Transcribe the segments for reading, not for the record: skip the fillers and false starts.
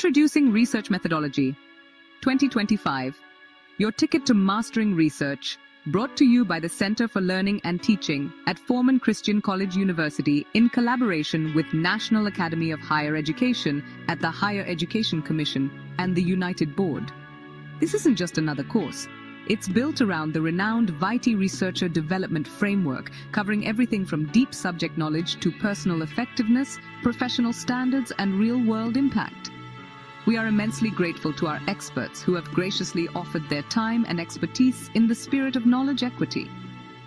Introducing Research Methodology 2025, your ticket to mastering research, brought to you by the Center for Learning and Teaching at Foreman Christian College University in collaboration with National Academy of Higher Education at the Higher Education Commission and the United Board. This isn't just another course. It's built around the renowned Vitae Researcher Development Framework, covering everything from deep subject knowledge to personal effectiveness, professional standards, and real-world impact. We are immensely grateful to our experts who have graciously offered their time and expertise in the spirit of knowledge equity.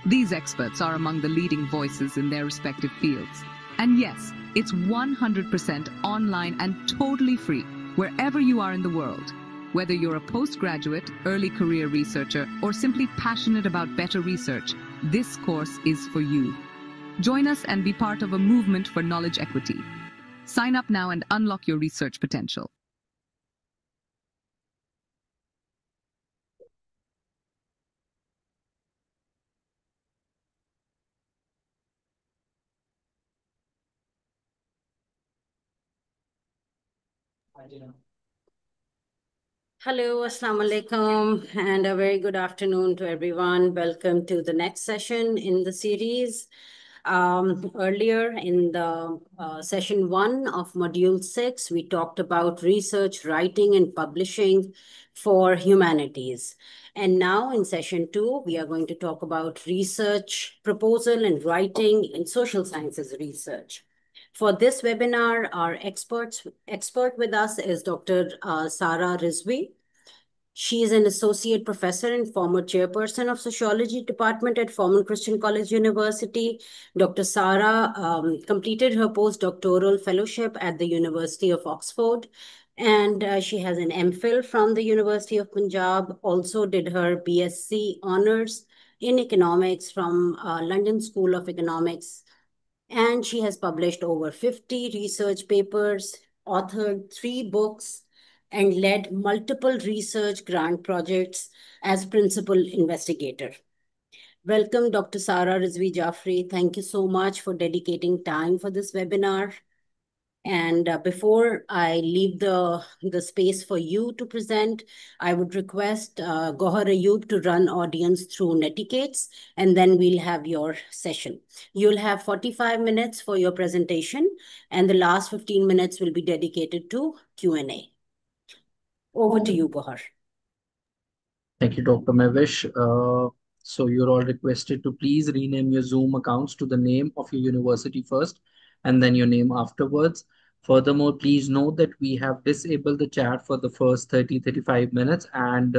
These experts are among the leading voices in their respective fields. And yes, it's 100% online and totally free, wherever you are in the world. Whether you're a postgraduate, early career researcher, or simply passionate about better research, this course is for you. Join us and be part of a movement for knowledge equity. Sign up now and unlock your research potential. Hello, Assalamu alaikum, and a very good afternoon to everyone. Welcome to the next session in the series. Earlier in the session 1 of module 6, we talked about research, writing, and publishing for humanities. And now in session 2, we are going to talk about research, proposal, and writing in social sciences research. For this webinar, our expert with us is Dr. Sara Rizvi. She is an associate professor and former chairperson of sociology department at Foreman Christian College University. Dr. Sara completed her postdoctoral fellowship at the University of Oxford, and she has an MPhil from the University of Punjab, also did her BSc honors in economics from London School of Economics. And she has published over 50 research papers, authored 3 books, and led multiple research grant projects as principal investigator. Welcome, Dr. Sara Rizvi Jaffrey. Thank you so much for dedicating time for this webinar. And before I leave the space for you to present, I would request Gohar Ayub to run audience through Netiquettes, and then we'll have your session. You'll have 45 minutes for your presentation, and the last 15 minutes will be dedicated to Q&A. Over to you, Gohar. Thank you, Dr. Mavish. So you're all requested to please rename your Zoom accounts to the name of your university first and then your name afterwards. Furthermore, please note that we have disabled the chat for the first 30-35 minutes, and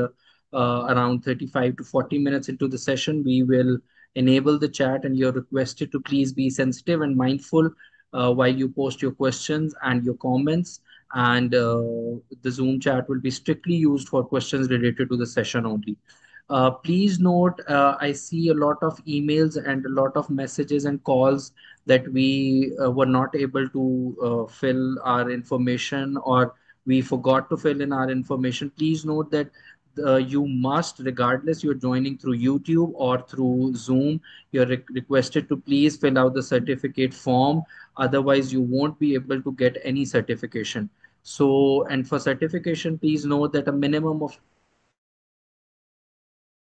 around 35 to 40 minutes into the session, we will enable the chat, and you're requested to please be sensitive and mindful while you post your questions and your comments. And the Zoom chat will be strictly used for questions related to the session only. Please note, I see a lot of emails and a lot of messages and calls that we were not able to fill our information, or we forgot to fill in our information. Please note that you must, regardless you're joining through YouTube or through Zoom, you're requested to please fill out the certificate form. Otherwise, you won't be able to get any certification. So, and for certification, please note that a minimum of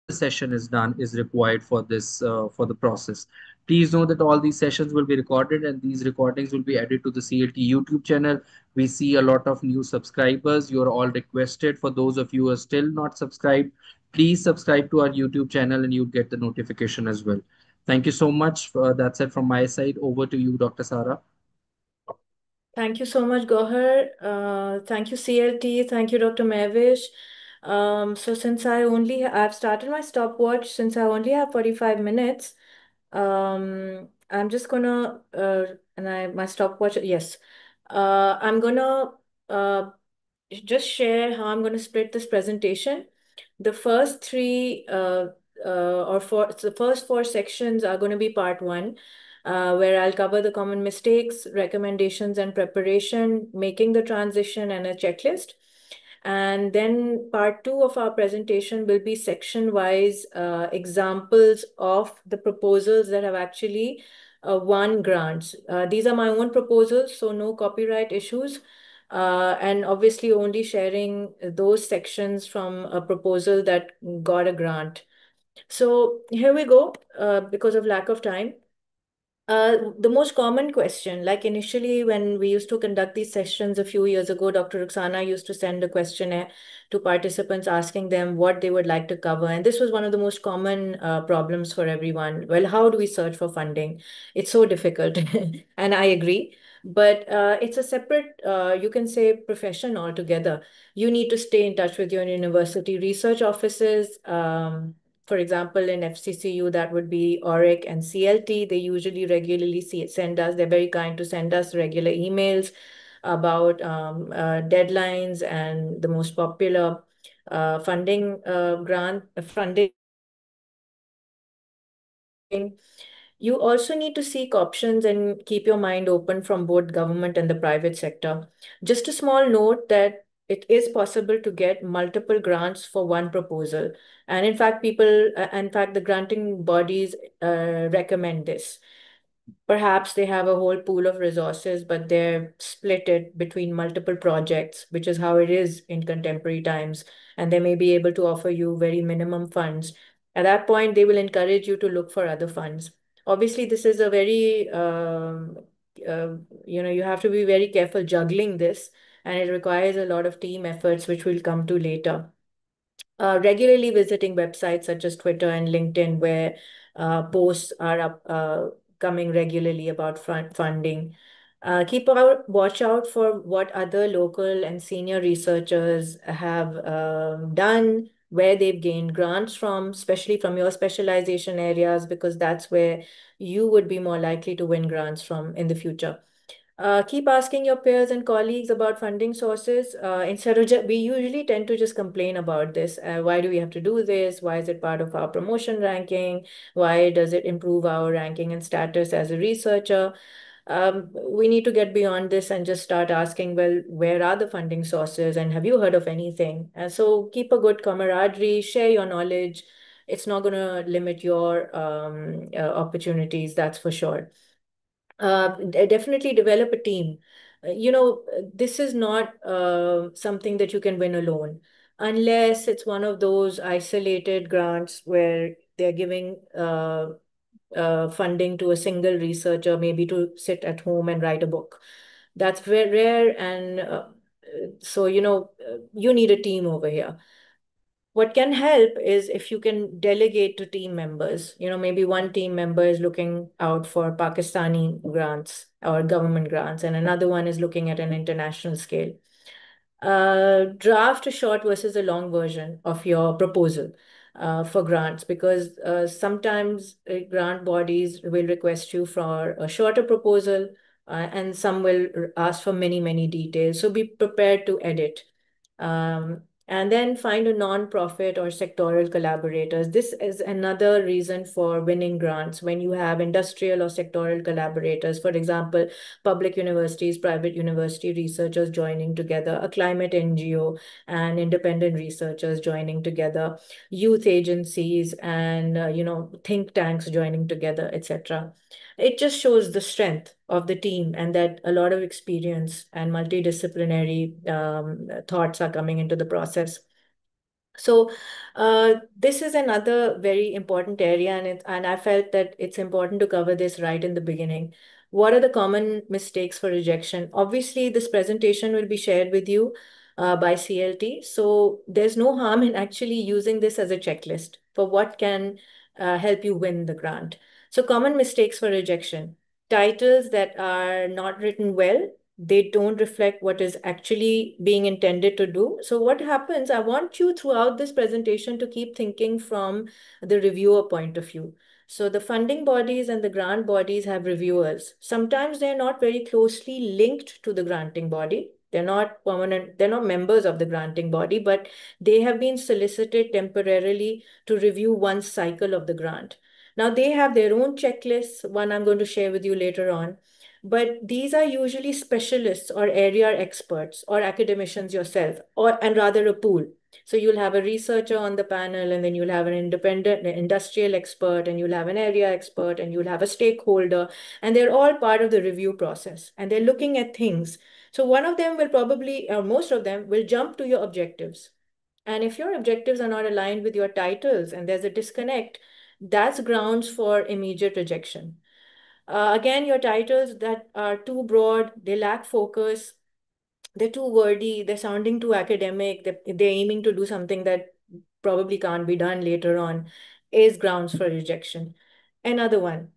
the session is done is required for this for the process. Please know that all these sessions will be recorded, and these recordings will be added to the CLT YouTube channel. We see a lot of new subscribers. You're all requested. For those of you who are still not subscribed, please subscribe to our YouTube channel and you'll get the notification as well. Thank you so much. That's it from my side. Over to you, Dr. Sara. Thank you so much, Gohar. Thank you, CLT. Thank you, Dr. Mavish. So since I've started my stopwatch, since I only have 45 minutes, I'm just gonna, my stopwatch, yes. I'm gonna just share how I'm gonna split this presentation. The first three, the first 4 sections are gonna be part 1. Where I'll cover the common mistakes, recommendations and preparation, making the transition, and a checklist. And then part 2 of our presentation will be section-wise examples of the proposals that have actually won grants. These are my own proposals, so no copyright issues. and obviously only sharing those sections from a proposal that got a grant. So here we go, because of lack of time. The most common question, like initially when we used to conduct these sessions a few years ago, Dr. Ruxana used to send a questionnaire to participants asking them what they would like to cover. And this was one of the most common problems for everyone. Well, how do we search for funding? It's so difficult. And I agree. But it's a separate, you can say, profession altogether. You need to stay in touch with your university research offices. For example, in FCCU, that would be ORIC and CLT. They usually regularly send us, they're very kind to send us regular emails about deadlines and the most popular funding. You also need to seek options and keep your mind open from both government and the private sector. Just a small note that it is possible to get multiple grants for one proposal. And in fact, the granting bodies recommend this. Perhaps they have a whole pool of resources, but they're split it between multiple projects, which is how it is in contemporary times. And they may be able to offer you very minimum funds. At that point, they will encourage you to look for other funds. Obviously, this is a very, you have to be very careful juggling this, and it requires a lot of team efforts, which we'll come to later. Regularly visiting websites such as Twitter and LinkedIn, where posts are coming regularly about funding. Watch out for what other local and senior researchers have done, where they've gained grants from, especially from your specialization areas, because that's where you would be more likely to win grants from in the future. Keep asking your peers and colleagues about funding sources. Instead of we usually tend to just complain about this. Why do we have to do this? Why is it part of our promotion ranking? Why does it improve our ranking and status as a researcher? We need to get beyond this and just start asking, well, where are the funding sources? And have you heard of anything? So keep a good camaraderie, share your knowledge. It's not going to limit your opportunities, that's for sure. Definitely develop a team. This is not something that you can win alone, unless it's one of those isolated grants where they're giving funding to a single researcher, maybe to sit at home and write a book. That's very rare, and so you need a team over here. What can help is if you can delegate to team members. Maybe one team member is looking out for Pakistani grants or government grants, and another one is looking at an international scale. Draft a short versus a long version of your proposal for grants, because sometimes grant bodies will request you for a shorter proposal, and some will ask for many, many details. So be prepared to edit. And then find a non-profit or sectoral collaborators. This is another reason for winning grants when you have industrial or sectoral collaborators. For example, public universities, private university researchers joining together, a climate NGO and independent researchers joining together, youth agencies and think tanks joining together, etc. It just shows the strength of the team and that a lot of experience and multidisciplinary thoughts are coming into the process. So this is another very important area, and I felt that it's important to cover this right in the beginning. What are the common mistakes for rejection? Obviously, this presentation will be shared with you by CLT. So there's no harm in actually using this as a checklist for what can help you win the grant. So common mistakes for rejection: titles that are not written well, they don't reflect what is actually being intended to do. So what happens, I want you throughout this presentation to keep thinking from the reviewer point of view. So the funding bodies and the grant bodies have reviewers. Sometimes they're not very closely linked to the granting body. They're not permanent, they're not members of the granting body, but they have been solicited temporarily to review one cycle of the grant. Now they have their own checklists, one I'm going to share with you later on. But these are usually specialists or area experts or academicians yourself, and rather a pool. So you'll have a researcher on the panel, and then you'll have an independent industrial expert, and you'll have an area expert, and you'll have a stakeholder, and they're all part of the review process, and they're looking at things. So one of them will probably, or most of them, will jump to your objectives. And if your objectives are not aligned with your titles and there's a disconnect, that's grounds for immediate rejection. Again, your titles that are too broad, they lack focus, they're too wordy, they're sounding too academic, they're aiming to do something that probably can't be done later on, is grounds for rejection. Another one,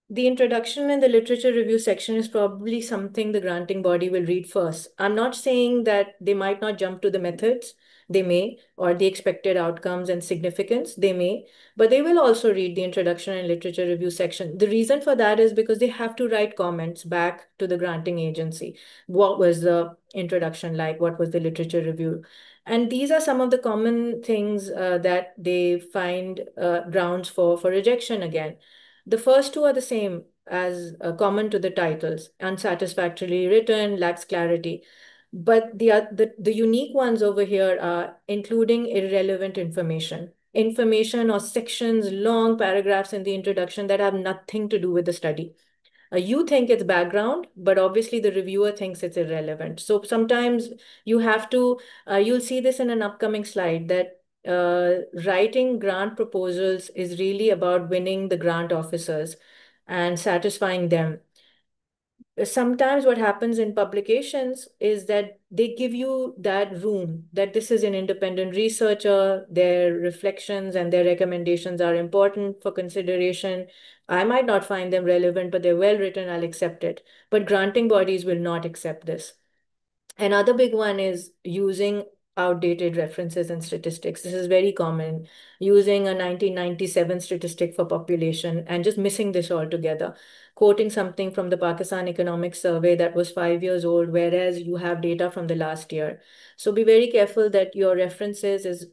the introduction and the literature review section is probably something the granting body will read first. I'm not saying that they might not jump to the methods, they may, or the expected outcomes and significance, they may, but they will also read the introduction and literature review section. The reason for that is because they have to write comments back to the granting agency. What was the introduction like? What was the literature review? And these are some of the common things that they find grounds for rejection again. The first two are the same as common to the titles: unsatisfactorily written, lacks clarity. But the unique ones over here are including irrelevant information or sections, long paragraphs in the introduction that have nothing to do with the study. You think it's background, but obviously the reviewer thinks it's irrelevant. So sometimes you have to, you'll see this in an upcoming slide, that writing grant proposals is really about winning the grant officers and satisfying them. Sometimes what happens in publications is that they give you that room, that this is an independent researcher, their reflections and their recommendations are important for consideration. I might not find them relevant, but they're well written, I'll accept it. But granting bodies will not accept this. Another big one is using outdated references and statistics. This is very common, using a 1997 statistic for population and just missing this altogether, quoting something from the Pakistan Economic Survey that was 5 years old, whereas you have data from the last year. So be very careful that your references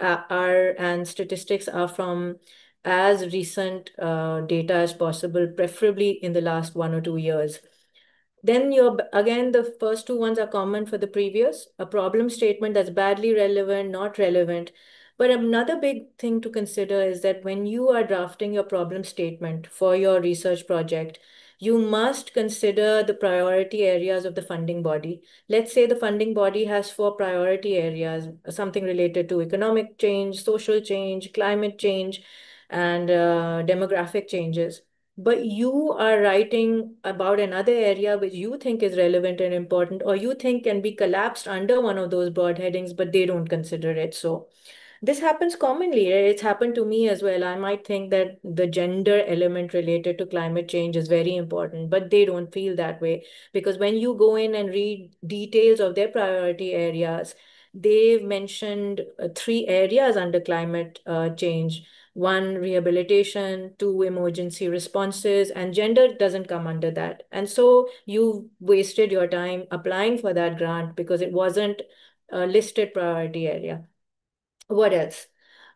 are and statistics are from as recent data as possible, preferably in the last 1 or 2 years. Then again, the first two ones are common for the previous, a problem statement that's badly relevant, not relevant. But another big thing to consider is that when you are drafting your problem statement for your research project, you must consider the priority areas of the funding body. Let's say the funding body has 4 priority areas, something related to economic change, social change, climate change, and demographic changes. But you are writing about another area which you think is relevant and important, or you think can be collapsed under one of those broad headings, but they don't consider it so. This happens commonly. It's happened to me as well. I might think that the gender element related to climate change is very important, but they don't feel that way, because when you go in and read details of their priority areas, they've mentioned 3 areas under climate change. One, rehabilitation; two, emergency responses, and gender doesn't come under that. And so you wasted your time applying for that grant because it wasn't a listed priority area. What else?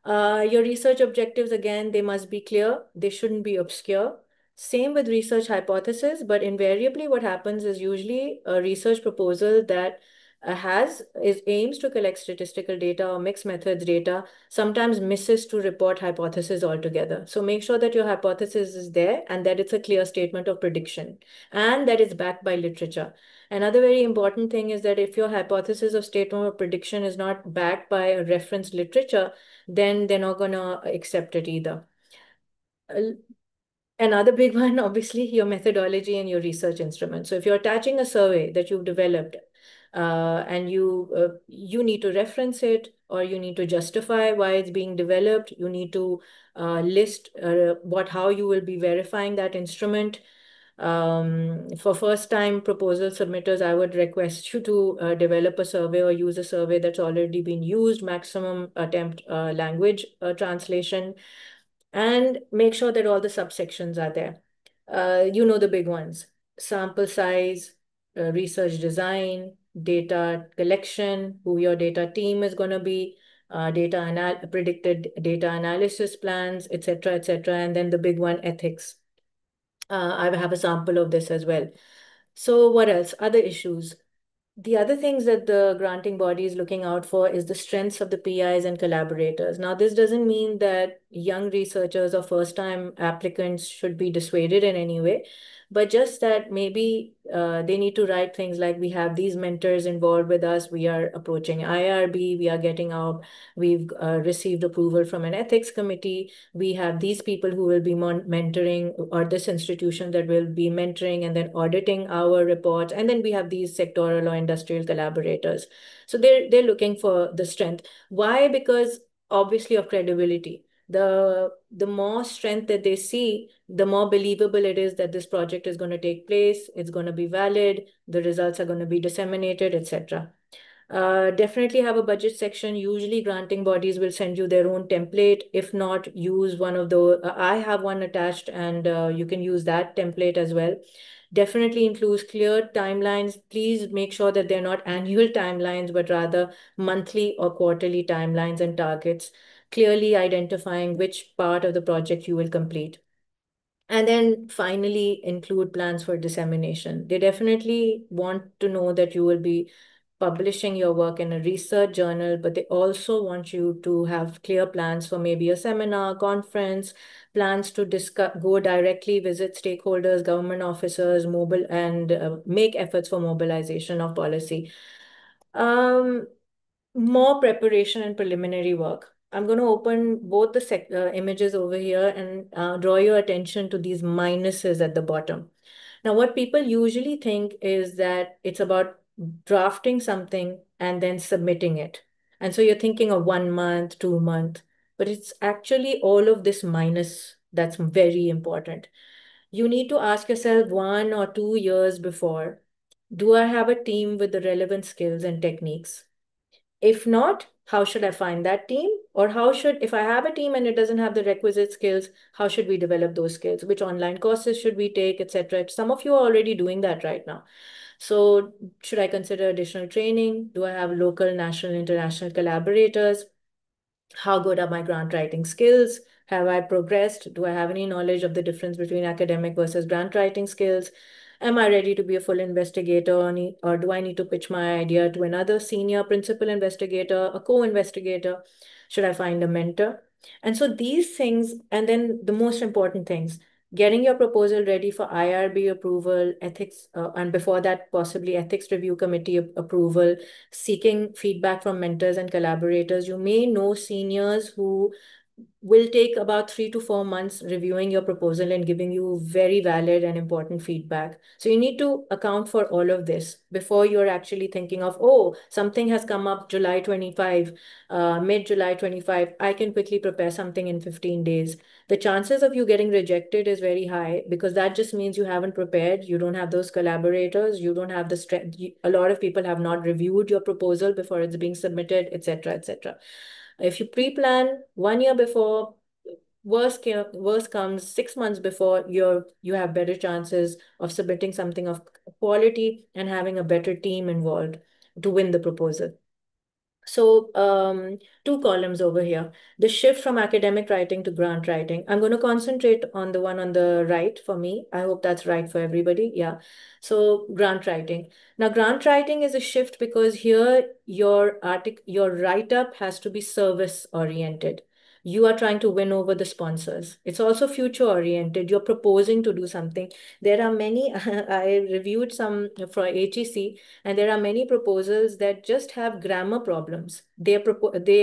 Your research objectives, again, they must be clear. They shouldn't be obscure. Same with research hypothesis, but invariably what happens is usually a research proposal that aims to collect statistical data or mixed methods data sometimes misses to report hypothesis altogether. So make sure that your hypothesis is there and that it's a clear statement of prediction and that it's backed by literature. Another very important thing is that if your hypothesis of statement of prediction is not backed by a reference literature, then they're not going to accept it either. Another big one, obviously, your methodology and your research instrument. So if you're attaching a survey that you've developed and you need to reference it, or you need to justify why it's being developed, you need to list how you will be verifying that instrument. For first-time proposal submitters, I would request you to develop a survey or use a survey that's already been used, maximum attempt language translation, and make sure that all the subsections are there. You know the big ones: sample size, research design, data collection, who your data team is going to be, predicted data analysis plans, etc., etc., and then the big one, ethics. I have a sample of this as well. So what else? Other issues. The other things that the granting body is looking out for is the strengths of the PIs and collaborators. Now, this doesn't mean that young researchers or first-time applicants should be dissuaded in any way, but just that maybe they need to write things like, we have these mentors involved with us, we are approaching IRB, we've received approval from an ethics committee, we have these people who will be mentoring, or this institution that will be mentoring and then auditing our reports, and then we have these sectoral or industrial collaborators. So they're looking for the strength. Why? Because obviously of credibility. The more strength that they see, the more believable it is that this project is going to take place, it's going to be valid, the results are going to be disseminated, etc. Definitely have a budget section. Usually granting bodies will send you their own template. If not, use one of the, I have one attached, and you can use that template as well. Definitely includes clear timelines. Please make sure that they're not annual timelines, but rather monthly or quarterly timelines and targets, clearly identifying which part of the project you will complete. And then finally, include plans for dissemination. They definitely want to know that you will be publishing your work in a research journal, but they also want you to have clear plans for maybe a seminar, conference, plans to discuss, go directly visit stakeholders, government officers, mobile, and make efforts for mobilization of policy. More preparation and preliminary work. I'm going to open both the images over here and draw your attention to these minuses at the bottom. Now, what people usually think is that it's about drafting something and then submitting it. And so you're thinking of 1 month, 2 month, but it's actually all of this minus that's very important. You need to ask yourself 1 or 2 years before, do I have a team with the relevant skills and techniques? If not, how should I find that team? Or if I have a team and it doesn't have the requisite skills, how should we develop those skills? Which online courses should we take, etc.? Some of you are already doing that right now. So should I consider additional training? Do I have local, national, international collaborators? How good are my grant writing skills? Have I progressed? Do I have any knowledge of the difference between academic versus grant writing skills? Am I ready to be a full investigator, or do I need to pitch my idea to another senior principal investigator, a co-investigator? Should I find a mentor? And so these things, and then the most important things, getting your proposal ready for IRB approval, ethics, and before that, possibly ethics review committee approval, seeking feedback from mentors and collaborators. You may know seniors who will take about 3 to 4 months reviewing your proposal and giving you very valid and important feedback. So you need to account for all of this before you're actually thinking of, oh, something has come up July 25, mid-July 25, I can quickly prepare something in 15 days. The chances of you getting rejected is very high, because that just means you haven't prepared, you don't have those collaborators, you don't have the strength. A lot of people have not reviewed your proposal before it's being submitted, etc., etc. If you pre-plan 1 year before, worst comes 6 months before, you have better chances of submitting something of quality and having a better team involved to win the proposal. So 2 columns over here, the shift from academic writing to grant writing. I'm going to concentrate on the one on the right for me. I hope that's right for everybody. Yeah. So grant writing. Now, grant writing is a shift because here your write-up has to be service oriented. You are trying to win over the sponsors. It's also future oriented. You're proposing to do something. There are many, I reviewed some for HEC, and there are many proposals that just have grammar problems. They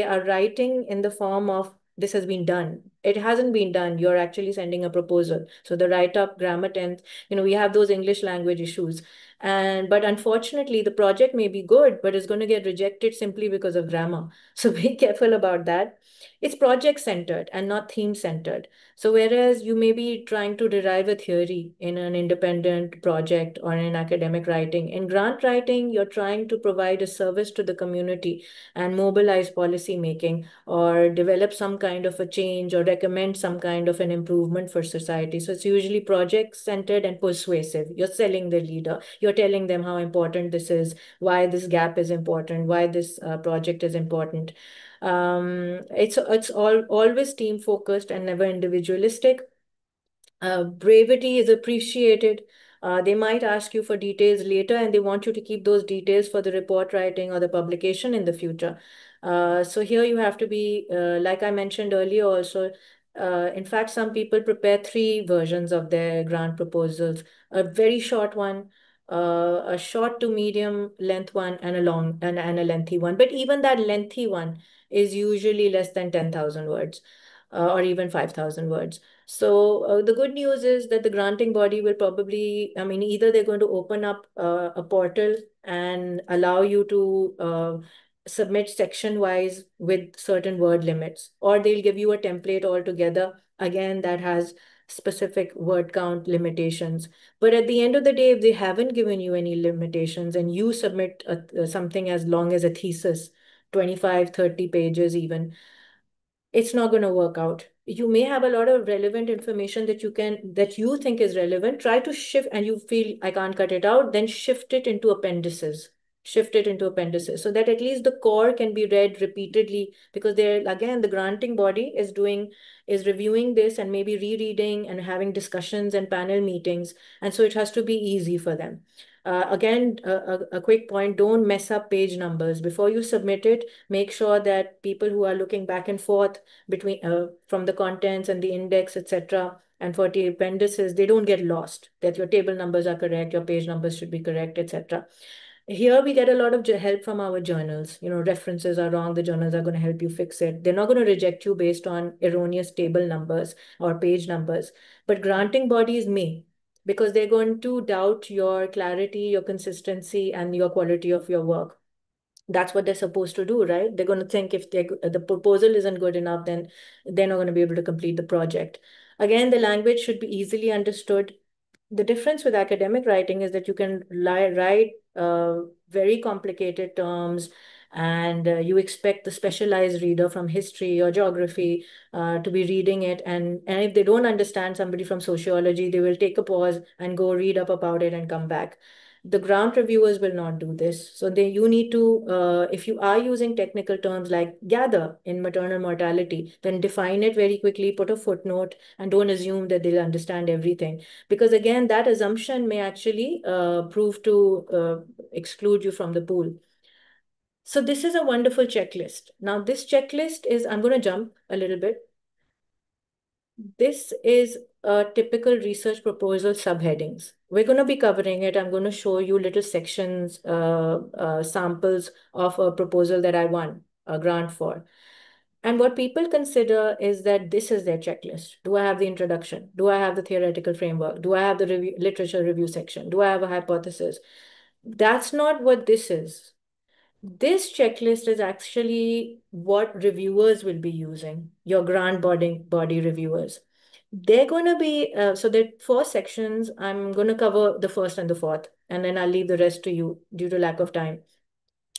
are writing in the form of, this has been done. It hasn't been done. You're actually sending a proposal. So the write-up, grammar tense, we have those English language issues. But unfortunately, the project may be good, but it's going to get rejected simply because of grammar. So be careful about that. It's project-centered and not theme-centered. So whereas you may be trying to derive a theory in an independent project or in academic writing, in grant writing, you're trying to provide a service to the community and mobilize policy making, or develop some kind of a change, or recommend some kind of an improvement for society. So it's usually project-centered and persuasive. You're selling the leader. You're telling them how important this is, why this gap is important, why this project is important. It's always team focused and never individualistic. Bravery is appreciated. They might ask you for details later, and they want you to keep those details for the report writing or the publication in the future. So here you have to be, like I mentioned earlier also, in fact, some people prepare 3 versions of their grant proposals, a very short one, a short to medium length one, and a long and a lengthy one. But even that lengthy one is usually less than 10,000 words, or even 5,000 words. So the good news is that the granting body will probably, I mean, either they're going to open up a portal and allow you to submit section wise with certain word limits, or they'll give you a template altogether, again, that has specific word count limitations. But at the end of the day, if they haven't given you any limitations and you submit something as long as a thesis, 25, 30 pages even, it's not going to work out. You may have a lot of relevant information that you think is relevant. Try to shift, and you feel I can't cut it out, then shift it into appendices. Shift it into appendices so that at least the core can be read repeatedly, because there again the granting body is reviewing this and maybe rereading and having discussions and panel meetings, and so it has to be easy for them. Again, a quick point, don't mess up page numbers. Before you submit it, make sure that people who are looking back and forth between from the contents and the index, etc., and for the appendices, they don't get lost, that your table numbers are correct, your page numbers should be correct, etc. Here we get a lot of help from our journals. References are wrong, the journals are going to help you fix it. They're not going to reject you based on erroneous table numbers or page numbers, but granting bodies may, because they're going to doubt your clarity, your consistency, and your quality of your work. That's what they're supposed to do, right? They're going to think if the proposal isn't good enough, then they're not going to be able to complete the project. Again, the language should be easily understood. The difference with academic writing is that you can write very complicated terms, and you expect the specialized reader from history or geography to be reading it. And if they don't understand, somebody from sociology, they will take a pause and go read up about it and come back. The grant reviewers will not do this. So you need to, if you are using technical terms like gather in maternal mortality, then define it very quickly, put a footnote, and don't assume that they'll understand everything. Because again, that assumption may actually prove to exclude you from the pool. So this is a wonderful checklist. Now this checklist is, I'm going to jump a little bit. This is a typical research proposal subheadings. We're going to be covering it. I'm going to show you little sections, samples of a proposal that I won a grant for. And what people consider is that this is their checklist. Do I have the introduction? Do I have the theoretical framework? Do I have the literature review section? Do I have a hypothesis? That's not what this is. This checklist is actually what reviewers will be using, your grant body reviewers. They're going to be, so there are 4 sections. I'm going to cover the first and the fourth, and then I'll leave the rest to you due to lack of time.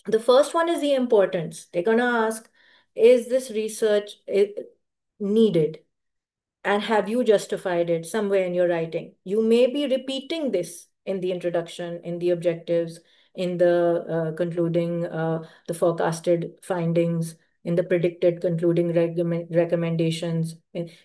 The first one is the importance. They're going to ask, is this research needed? And have you justified it somewhere in your writing? You may be repeating this in the introduction, in the objectives, in the concluding, the forecasted findings, in the predicted concluding recommendations.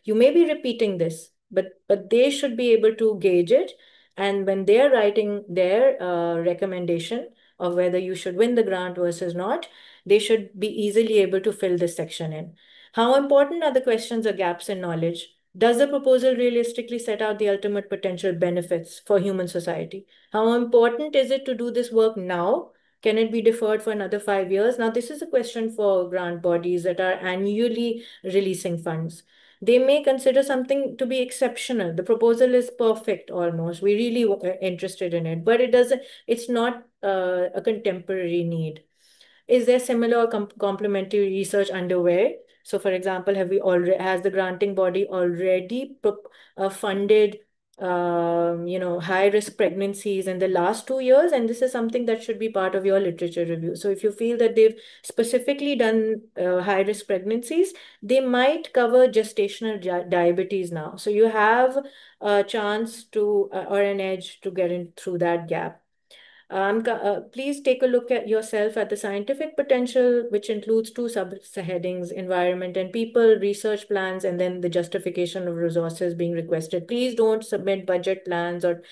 You may be repeating this, but they should be able to gauge it. And when they're writing their recommendation of whether you should win the grant versus not, they should be easily able to fill this section in. How important are the questions or gaps in knowledge? Does the proposal realistically set out the ultimate potential benefits for human society? How important is it to do this work now? Can it be deferred for another 5 years? Now, this is a question for grant bodies that are annually releasing funds. They may consider something to be exceptional. The proposal is perfect almost. We're really interested in it, but it's not a contemporary need. Is there similar complementary research underway? So, for example, has the granting body already funded, high-risk pregnancies in the last 2 years? And this is something that should be part of your literature review. So, if you feel that they've specifically done high-risk pregnancies, they might cover gestational diabetes now. So, you have a chance to or an edge to get in through that gap. Please take a look at yourself at the scientific potential, which includes two subheadings: environment and people, research plans, and then the justification of resources being requested. Please don't submit budget plans or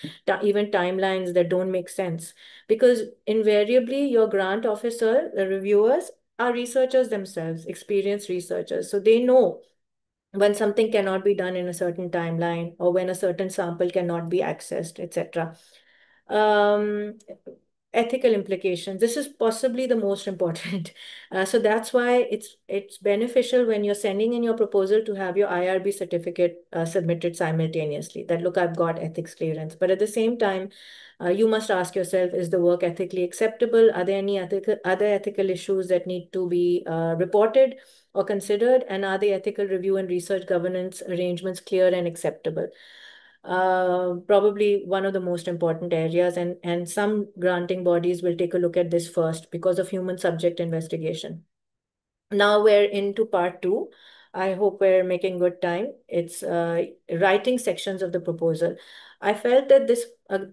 even timelines that don't make sense, because invariably your grant officer, the reviewers, are researchers themselves, experienced researchers. So they know when something cannot be done in a certain timeline, or when a certain sample cannot be accessed, etc. Um, Ethical implications. This is possibly the most important. So that's why it's beneficial when you're sending in your proposal to have your IRB certificate submitted simultaneously. That, look, I've got ethics clearance. But at the same time, you must ask yourself, is the work ethically acceptable? Are there any other ethical issues that need to be reported or considered? And are the ethical review and research governance arrangements clear and acceptable? Probably one of the most important areas, and some granting bodies will take a look at this first because of human subject investigation. Now we're into part 2. I hope we're making good time. It's writing sections of the proposal. I felt that this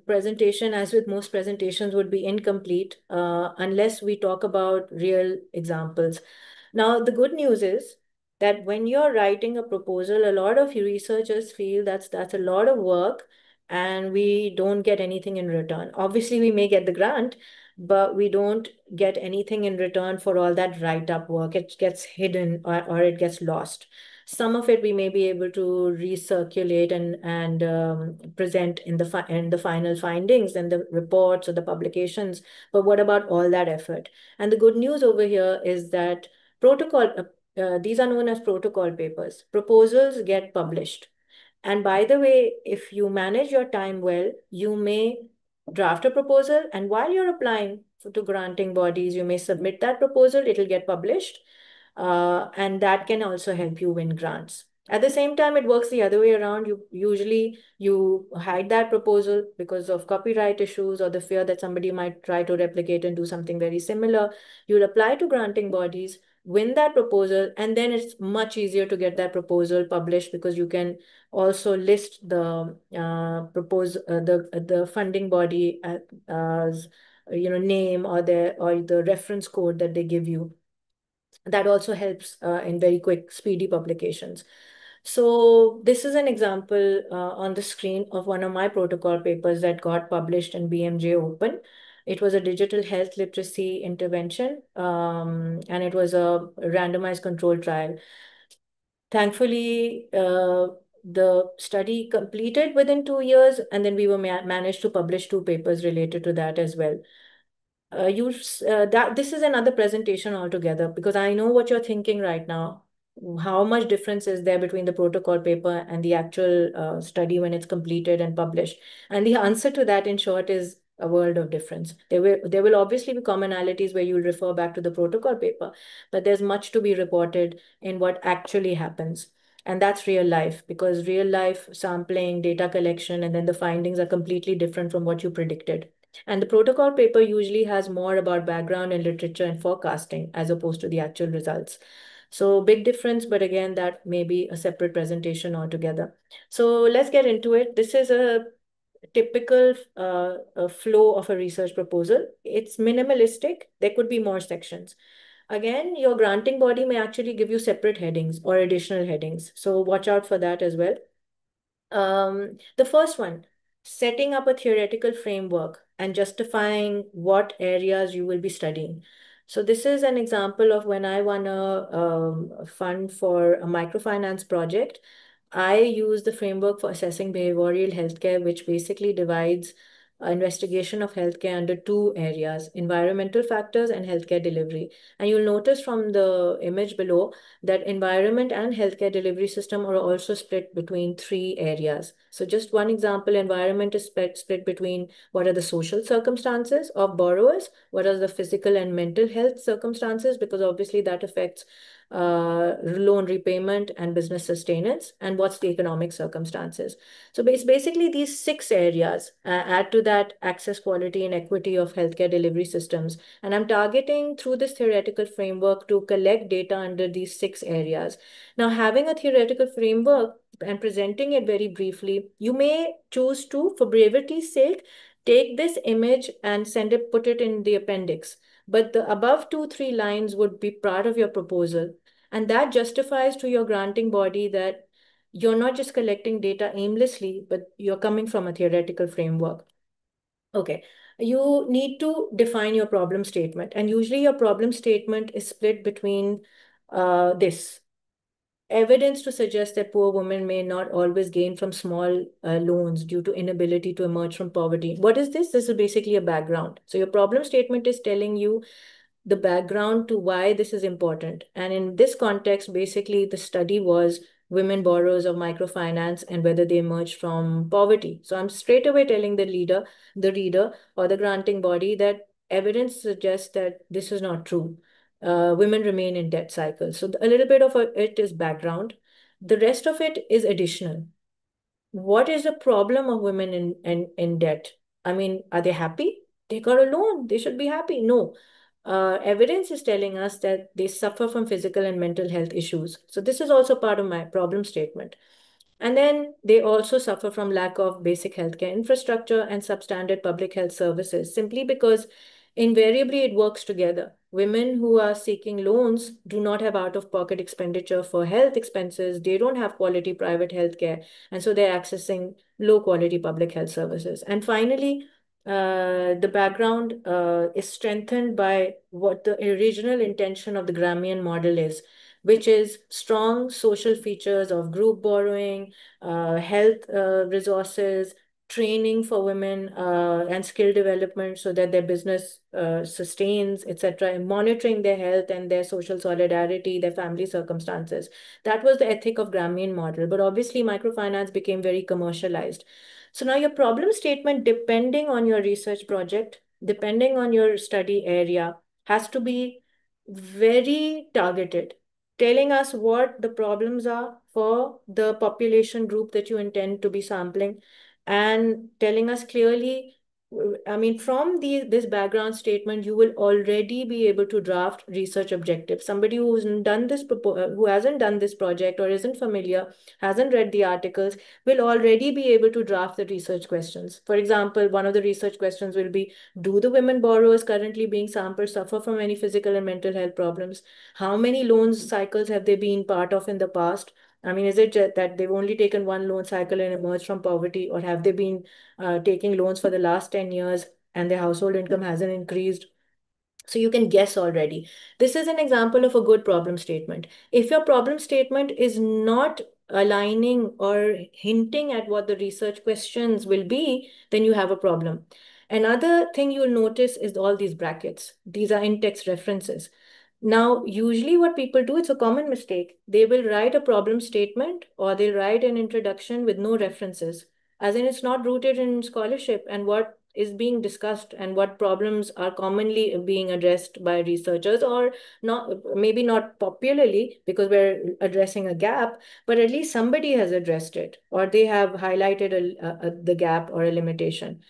presentation, as with most presentations, would be incomplete unless we talk about real examples. Now, the good news is that when you're writing a proposal, a lot of researchers feel that's a lot of work and we don't get anything in return. Obviously, we may get the grant, but we don't get anything in return for all that write-up work. It gets hidden, or it gets lost. Some of it we may be able to recirculate and present in the final findings and the reports or the publications. But what about all that effort? And the good news over here is that these are known as protocol papers. Proposals get published. And by the way, if you manage your time well, you may draft a proposal, and while you're applying to granting bodies, you may submit that proposal, it'll get published, and that can also help you win grants. At the same time, it works the other way around. You hide that proposal because of copyright issues or the fear that somebody might try to replicate and do something very similar. You'll apply to granting bodies, win that proposal, and then it's much easier to get that proposal published because you can also list the the funding body as name, or the reference code that they give you. That also helps in very quick, speedy publications. So this is an example on the screen of one of my protocol papers that got published in BMJ Open. It was a digital health literacy intervention, and it was a randomized control trial. Thankfully, the study completed within 2 years, and then we were managed to publish 2 papers related to that as well. This is another presentation altogether, because I know what you're thinking right now. How much difference is there between the protocol paper and the actual study when it's completed and published? And the answer to that, in short, is a world of difference. There will obviously be commonalities where you'll refer back to the protocol paper, but there's much to be reported in what actually happens. And that's real life, because real life sampling, data collection, and then the findings are completely different from what you predicted. And the protocol paper usually has more about background and literature and forecasting as opposed to the actual results. So big difference, but again, that may be a separate presentation altogether. So let's get into it. This is a typical flow of a research proposal. It's minimalistic. There could be more sections. Again, your granting body may actually give you separate headings or additional headings. So watch out for that as well. The first one, setting up a theoretical framework and justifying what areas you will be studying. So this is an example of when I won a fund for a microfinance project. I use the framework for assessing behavioral healthcare, which basically divides investigation of healthcare under 2 areas: environmental factors and healthcare delivery. And you'll notice from the image below that environment and healthcare delivery system are also split between 3 areas. So just one example, environment is split between what are the social circumstances of borrowers, what are the physical and mental health circumstances, because obviously that affects loan repayment and business sustenance, and what's the economic circumstances. So basically these 6 areas add to that access, quality, and equity of healthcare delivery systems. And I'm targeting through this theoretical framework to collect data under these 6 areas. Now, having a theoretical framework and presenting it very briefly, you may choose to, for brevity's sake, take this image and put it in the appendix. But the above 2, 3 lines would be part of your proposal. And that justifies to your granting body that you're not just collecting data aimlessly, but you're coming from a theoretical framework. Okay, you need to define your problem statement. And usually your problem statement is split between this evidence to suggest that poor women may not always gain from small loans due to inability to emerge from poverty. What is this? This is basically a background. So your problem statement is telling you the background to why this is important. And in this context, basically the study was women borrowers of microfinance and whether they emerge from poverty. So I'm straight away telling the reader or the granting body that evidence suggests that this is not true. Women remain in debt cycles. So a little bit of it is background. The rest of it is additional. What is the problem of women in debt? I mean, are they happy? They got a loan. They should be happy. No. Evidence is telling us that they suffer from physical and mental health issues. So this is also part of my problem statement. And then they also suffer from lack of basic healthcare infrastructure and substandard public health services, simply because invariably it works together. Women who are seeking loans do not have out-of-pocket expenditure for health expenses. They don't have quality private healthcare, and so they're accessing low-quality public health services. And finally, the background is strengthened by what the original intention of the Grammian model is, which is strong social features of group borrowing, health resources, training for women, and skill development so that their business sustains, etc., and monitoring their health and their social solidarity, their family circumstances. That was the ethic of Grammian model. But obviously, microfinance became very commercialized. So now your problem statement, depending on your research project, depending on your study area, has to be very targeted, telling us what the problems are for the population group that you intend to be sampling, and telling us clearly, I mean, from this background statement, you will already be able to draft research objectives. Somebody who hasn't done this project or isn't familiar, hasn't read the articles, will already be able to draft the research questions. For example, one of the research questions will be, do the women borrowers currently being sampled suffer from any physical and mental health problems? How many loans cycles have they been part of in the past? I mean, is it that they've only taken one loan cycle and emerged from poverty, or have they been taking loans for the last 10 years and their household income hasn't increased? So you can guess already. This is an example of a good problem statement. If your problem statement is not aligning or hinting at what the research questions will be, then you have a problem. Another thing you'll notice is all these brackets. These are in-text references. Now, usually what people do, it's a common mistake. They will write a problem statement or they'll write an introduction with no references, as in it's not rooted in scholarship and what is being discussed and what problems are commonly being addressed by researchers, or not, maybe not popularly because we're addressing a gap, but at least somebody has addressed it or they have highlighted the gap or a limitation.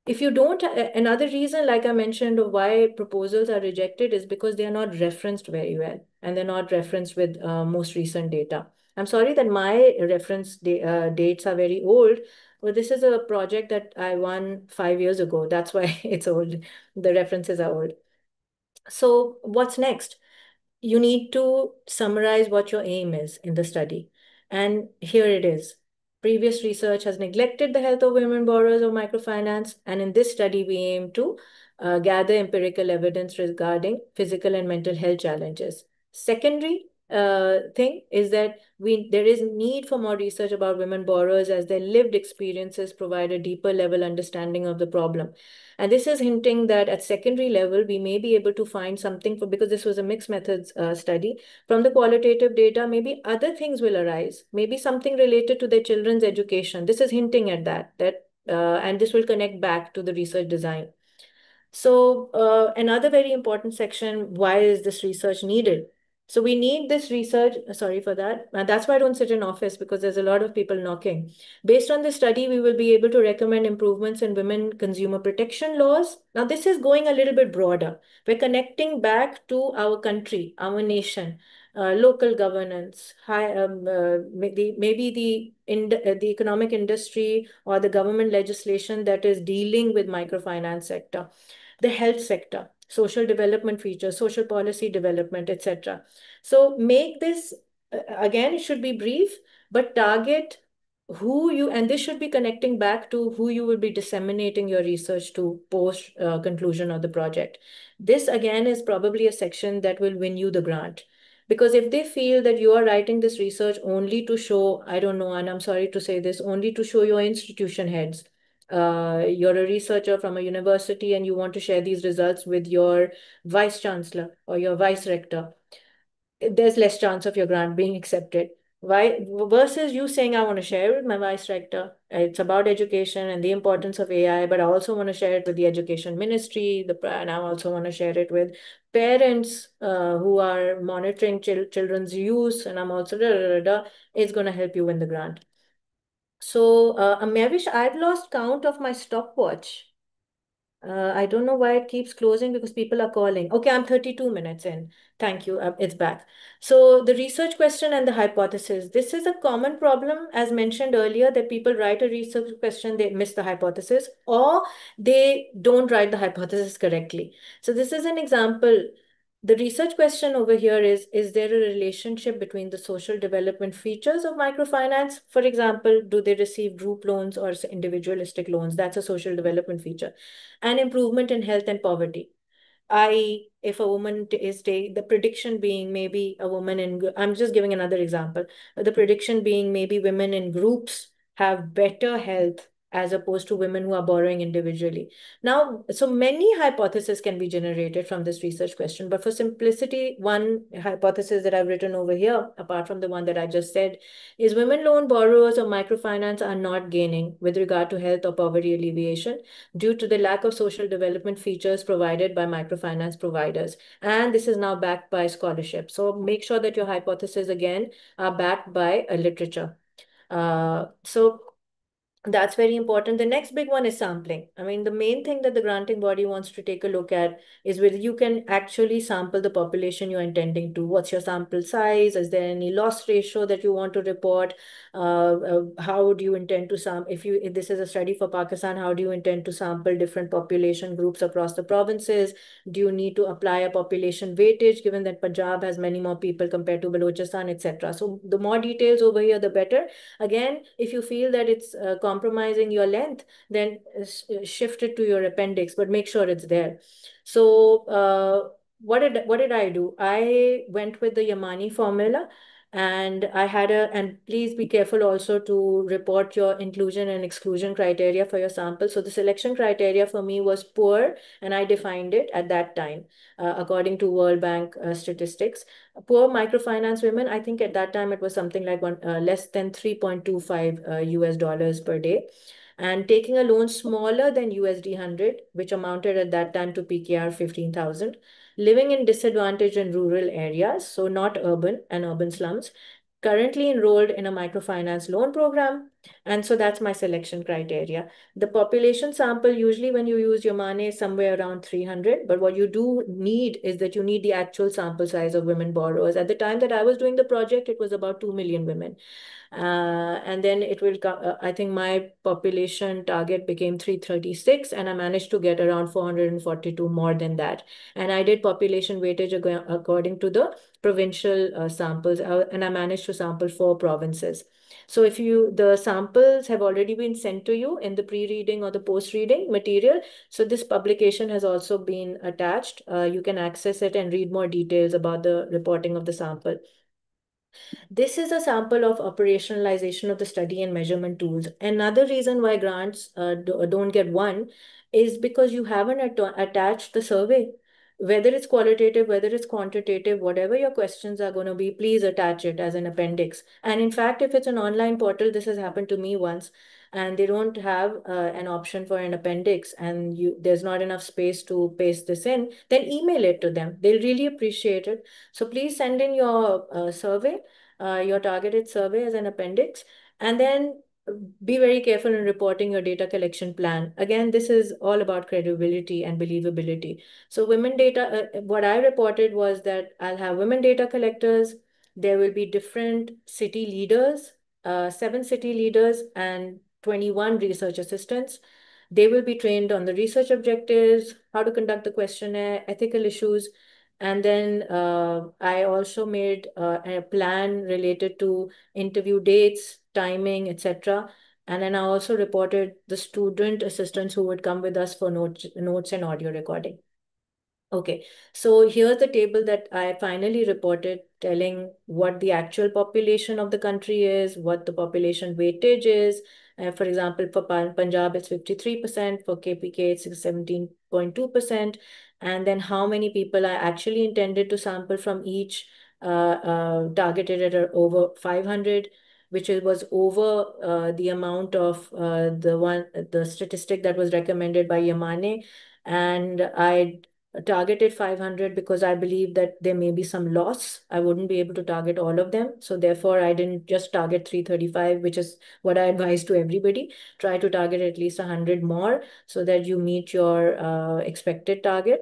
If you don't, another reason, like I mentioned, of why proposals are rejected is because they are not referenced very well and they're not referenced with most recent data. I'm sorry that my reference dates are very old, but this is a project that I won 5 years ago. That's why it's old. The references are old. So what's next? You need to summarize what your aim is in the study. And here it is. Previous research has neglected the health of women borrowers of microfinance. And in this study, we aim to gather empirical evidence regarding physical and mental health challenges. Secondary thing is that there is need for more research about women borrowers, as their lived experiences provide a deeper level understanding of the problem. And this is hinting that at secondary level, we may be able to find something because this was a mixed methods study. From the qualitative data, maybe other things will arise, maybe something related to their children's education. This is hinting at that, and this will connect back to the research design. So another very important section, why is this research needed? So we need this research, sorry for that. That's why I don't sit in office, because there's a lot of people knocking. Based on this study, we will be able to recommend improvements in women consumer protection laws. Now, this is going a little bit broader. We're connecting back to our country, our nation. local governance, maybe the economic industry or the government legislation that is dealing with microfinance sector, the health sector, social development features, social policy development, etc. So make this, again, it should be brief, but target who you, and this should be connecting back to who you will be disseminating your research to post conclusion of the project. This again is probably a section that will win you the grant. Because if they feel that you are writing this research only to show, I don't know, and I'm sorry to say this, only to show your institution heads, you're a researcher from a university and you want to share these results with your vice chancellor or your vice rector, there's less chance of your grant being accepted. Why? Versus you saying, I want to share it with my vice rector. It's about education and the importance of AI, but I also want to share it with the education ministry, and I also want to share it with parents who are monitoring children's use, and I'm also it's going to help you win the grant. So, Mavish, I've lost count of my stopwatch. I don't know why it keeps closing because people are calling. Okay, I'm 32 minutes in. Thank you. It's back. So the research question and the hypothesis. This is a common problem, as mentioned earlier, that people write a research question, they miss the hypothesis, or they don't write the hypothesis correctly. So this is an example. The research question over here is there a relationship between the social development features of microfinance? For example, do they receive group loans or individualistic loans? That's a social development feature. And improvement in health and poverty. I, if a woman is the prediction being maybe a woman I'm just giving another example, the prediction being maybe women in groups have better health as opposed to women who are borrowing individually. Now, so many hypotheses can be generated from this research question, but for simplicity, one hypothesis that I've written over here, apart from the one that I just said, is women loan borrowers or microfinance are not gaining with regard to health or poverty alleviation due to the lack of social development features provided by microfinance providers. And this is now backed by scholarship. So make sure that your hypotheses, again, are backed by a literature. So that's very important. The next big one is sampling. I mean, the main thing that the granting body wants to take a look at is whether you can actually sample the population you're intending to. What's your sample size? Is there any loss ratio that you want to report? How do you intend to sample? If this is a study for Pakistan, how do you intend to sample different population groups across the provinces? Do you need to apply a population weightage, given that Punjab has many more people compared to Balochistan, etc.? So the more details over here, the better. Again, if you feel that it's compromising your length, then shift it to your appendix, but make sure it's there. So what did I do? I went with the Yamani formula, and and please be careful also to report your inclusion and exclusion criteria for your sample. So the selection criteria for me was poor, and I defined it at that time according to World Bank statistics. Poor microfinance women, I think at that time it was something like less than 3.25 US dollars per day. And taking a loan smaller than USD 100, which amounted at that time to PKR 15,000. Living in disadvantaged and rural areas, so not urban and urban slums. Currently enrolled in a microfinance loan program. And so that's my selection criteria. The population sample, usually when you use Yamane, is somewhere around 300. But what you do need is that you need the actual sample size of women borrowers. At the time that I was doing the project, it was about 2 million women. And then it will come, I think my population target became 336, and I managed to get around 442 more than that. And I did population weightage according to the provincial samples, and I managed to sample 4 provinces. So if the samples have already been sent to you in the pre-reading or the post-reading material, so this publication has also been attached. You can access it and read more details about the reporting of the sample. This is a sample of operationalization of the study and measurement tools. Another reason why grants don't get won is because you haven't attached the survey. Whether it's qualitative, whether it's quantitative, whatever your questions are going to be, please attach it as an appendix. And in fact, if it's an online portal, this has happened to me once, and they don't have an option for an appendix, and there's not enough space to paste this in, then email it to them. They'll really appreciate it. So please send in your survey, your targeted survey as an appendix. And then be very careful in reporting your data collection plan. Again, this is all about credibility and believability. So women data, what I reported was that I'll have women data collectors. There will be different city leaders, 7 city leaders and 21 research assistants. They will be trained on the research objectives, how to conduct the questionnaire, ethical issues. And then I also made a plan related to interview dates, timing, etc. And then I also reported the student assistants who would come with us for notes and audio recording. Okay, so here's the table that I finally reported telling what the actual population of the country is, what the population weightage is. For example, for Punjab, it's 53%, for KPK, it's 17.2%, and then how many people I actually intended to sample from each targeted at over 500, which was over the amount of the statistic that was recommended by Yamane. And I targeted 500 because I believe that there may be some loss. I wouldn't be able to target all of them. So therefore, I didn't just target 335, which is what I advise to everybody. Try to target at least 100 more so that you meet your expected target.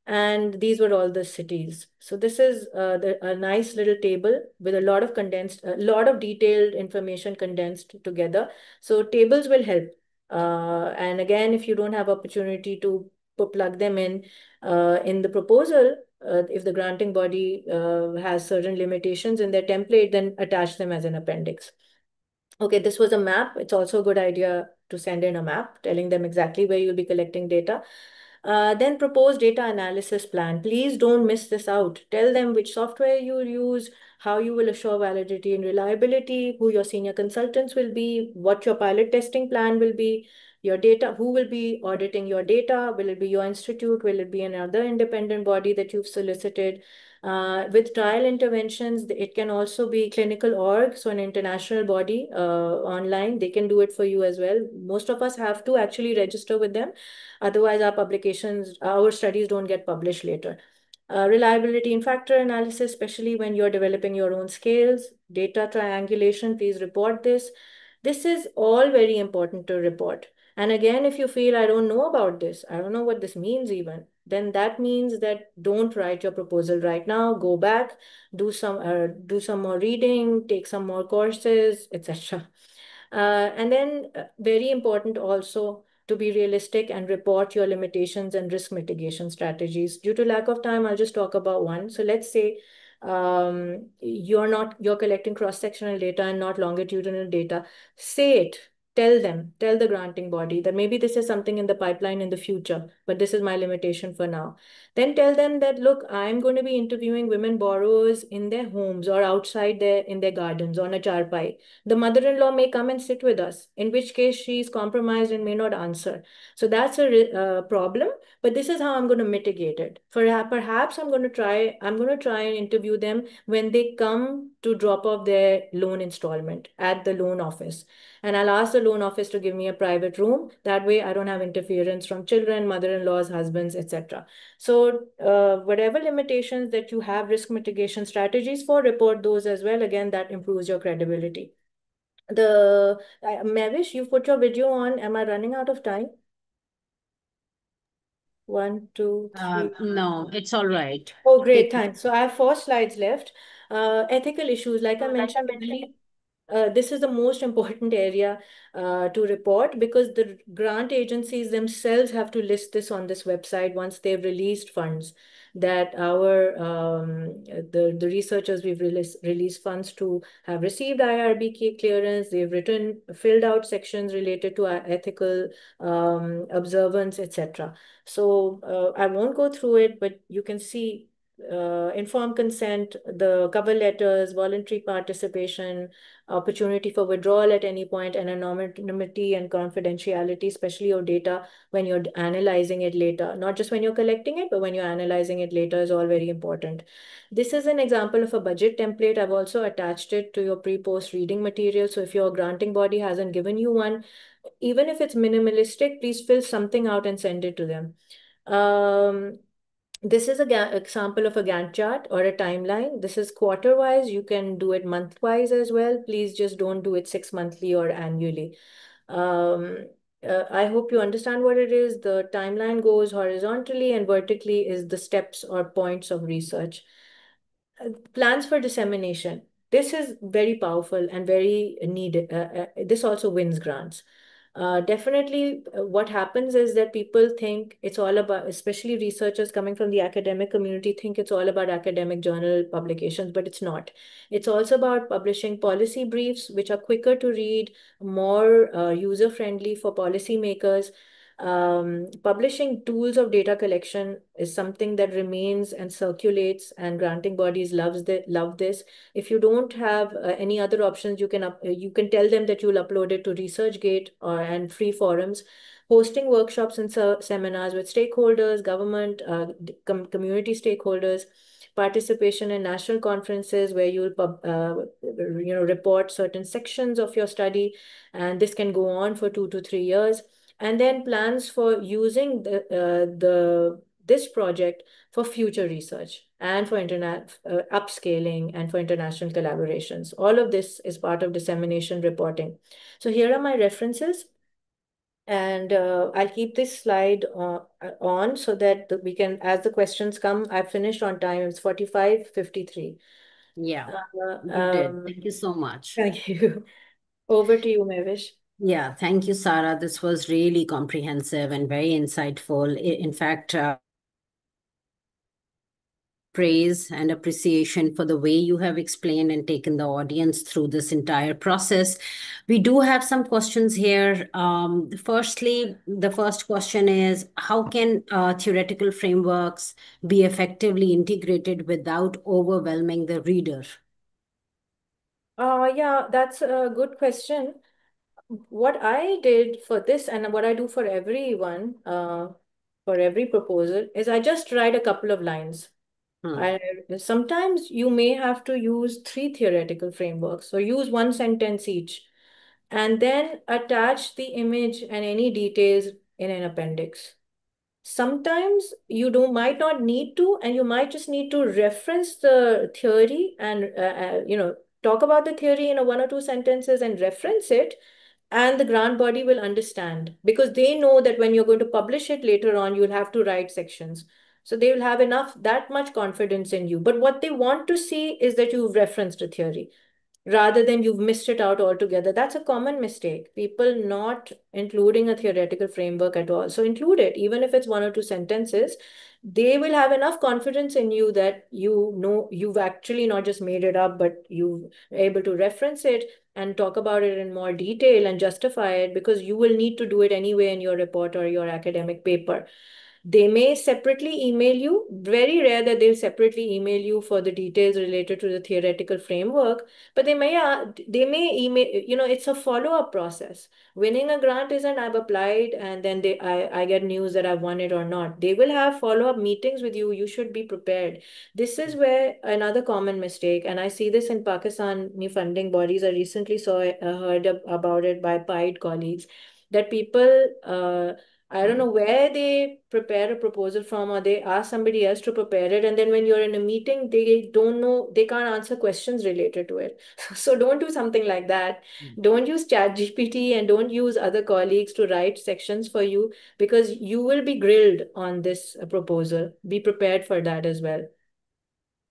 And these were all the cities. So this is a nice little table with a lot of detailed information condensed together. So tables will help. And again, if you don't have opportunity to plug them in the proposal, if the granting body has certain limitations in their template, then attach them as an appendix. Okay, this was a map. It's also a good idea to send in a map telling them exactly where you'll be collecting data. Then propose data analysis plan. Please don't miss this out. Tell them which software you will use, how you will assure validity and reliability, who your senior consultants will be, what your pilot testing plan will be, your data, who will be auditing your data, will it be your institute, will it be another independent body that you've solicited? With trial interventions, it can also be clinical org, so an international body online, they can do it for you as well. Most of us have to actually register with them. Otherwise, our studies don't get published later. Reliability and factor analysis, especially when you're developing your own scales, data triangulation, please report this. This is all very important to report. And again, if you feel, I don't know about this, I don't know what this means even, then that means that don't write your proposal right now. Go back, do some more reading, take some more courses, etc. And then very important also to be realistic and report your limitations and risk mitigation strategies. Due to lack of time, I'll just talk about one. So let's say you're collecting cross-sectional data and not longitudinal data. Say it. Tell the granting body that maybe this is something in the pipeline in the future, but this is my limitation for now. Then tell them that, look, I'm going to be interviewing women borrowers in their homes or outside in their gardens on a charpai. The mother-in-law may come and sit with us, in which case she is compromised and may not answer. So that's a problem, but this is how I'm going to mitigate it. Perhaps I'm going to try and interview them when they come to drop off their loan installment at the loan office. And I'll ask the loan office to give me a private room. That way I don't have interference from children, mother-in-laws, husbands, etc. So whatever limitations that you have risk mitigation strategies for, report those as well. Again, that improves your credibility. Mavish, you put your video on. Am I running out of time? 1, 2, 3. No, it's all right. Oh, great, Take thanks. So I have 4 slides left. Ethical issues, like I mentioned earlier, this is the most important area to report because the grant agencies themselves have to list this on this website once they've released funds. That the researchers we've released funds to have received IRB clearance. They've filled out sections related to ethical observance, etc. So I won't go through it, but you can see informed consent, the cover letters, voluntary participation, opportunity for withdrawal at any point, and anonymity and confidentiality, especially your data when you're analyzing it later. Not just when you're collecting it, but when you're analyzing it later is all very important. This is an example of a budget template. I've also attached it to your pre-post reading material. So if your granting body hasn't given you one, even if it's minimalistic, please fill something out and send it to them. This is a example of a Gantt chart or a timeline. This is quarter-wise. You can do it month-wise as well. Please just don't do it 6 monthly or annually. I hope you understand what it is. The timeline goes horizontally and vertically is the steps or points of research. Plans for dissemination. This is very powerful and very needed. This also wins grants. Definitely, what happens is that people think it's all about, especially researchers coming from the academic community, think it's all about academic journal publications, but it's not. It's also about publishing policy briefs, which are quicker to read, more user-friendly for policymakers. Publishing tools of data collection is something that remains and circulates, and granting bodies love this. If you don't have any other options, you can tell them that you'll upload it to ResearchGate and free forums. Hosting workshops and seminars with stakeholders, government, community stakeholders, participation in national conferences where you'll report certain sections of your study, and this can go on for 2 to 3 years. And then plans for using this project for future research and for internet upscaling and for international collaborations. All of this is part of dissemination reporting. So here are my references. And I'll keep this slide on so that we can, as the questions come, I've finished on time. It's 45:53. Yeah, you did. Thank you so much. Thank you. Over to you, Mavish. Yeah, thank you, Sarah. This was really comprehensive and very insightful. In fact, praise and appreciation for the way you have explained and taken the audience through this entire process. We do have some questions here. Firstly, the first question is, how can theoretical frameworks be effectively integrated without overwhelming the reader? Yeah, that's a good question. What I did for this and what I do for everyone, for every proposal, is I just write a couple of lines. Sometimes you may have to use 3 theoretical frameworks, so use 1 sentence each, and then attach the image and any details in an appendix. Sometimes you might not need to, and you might just need to reference the theory and talk about the theory in 1 or 2 sentences and reference it, and the grant body will understand because they know that when you're going to publish it later on, you'll have to write sections. So they will have that much confidence in you. But what they want to see is that you've referenced a theory rather than you've missed it out altogether. That's a common mistake. People not including a theoretical framework at all. So include it, even if it's 1 or 2 sentences. They will have enough confidence in you that you know you've actually not just made it up, but you're able to reference it and talk about it in more detail and justify it, because you will need to do it anyway in your report or your academic paper. They may separately email you. Very rare that they'll separately email you for the details related to the theoretical framework, but they may email, it's a follow-up process. Winning a grant isn't I've applied and then I get news that I've won it or not. They will have follow-up meetings with you. You should be prepared. This is where another common mistake, and I see this in Pakistani funding bodies. I recently heard about it by PIDE colleagues, that people I don't know where they prepare a proposal from, or they ask somebody else to prepare it. And then when you're in a meeting, they don't know, they can't answer questions related to it. So don't do something like that. Don't use ChatGPT and don't use other colleagues to write sections for you, because you will be grilled on this proposal. Be prepared for that as well.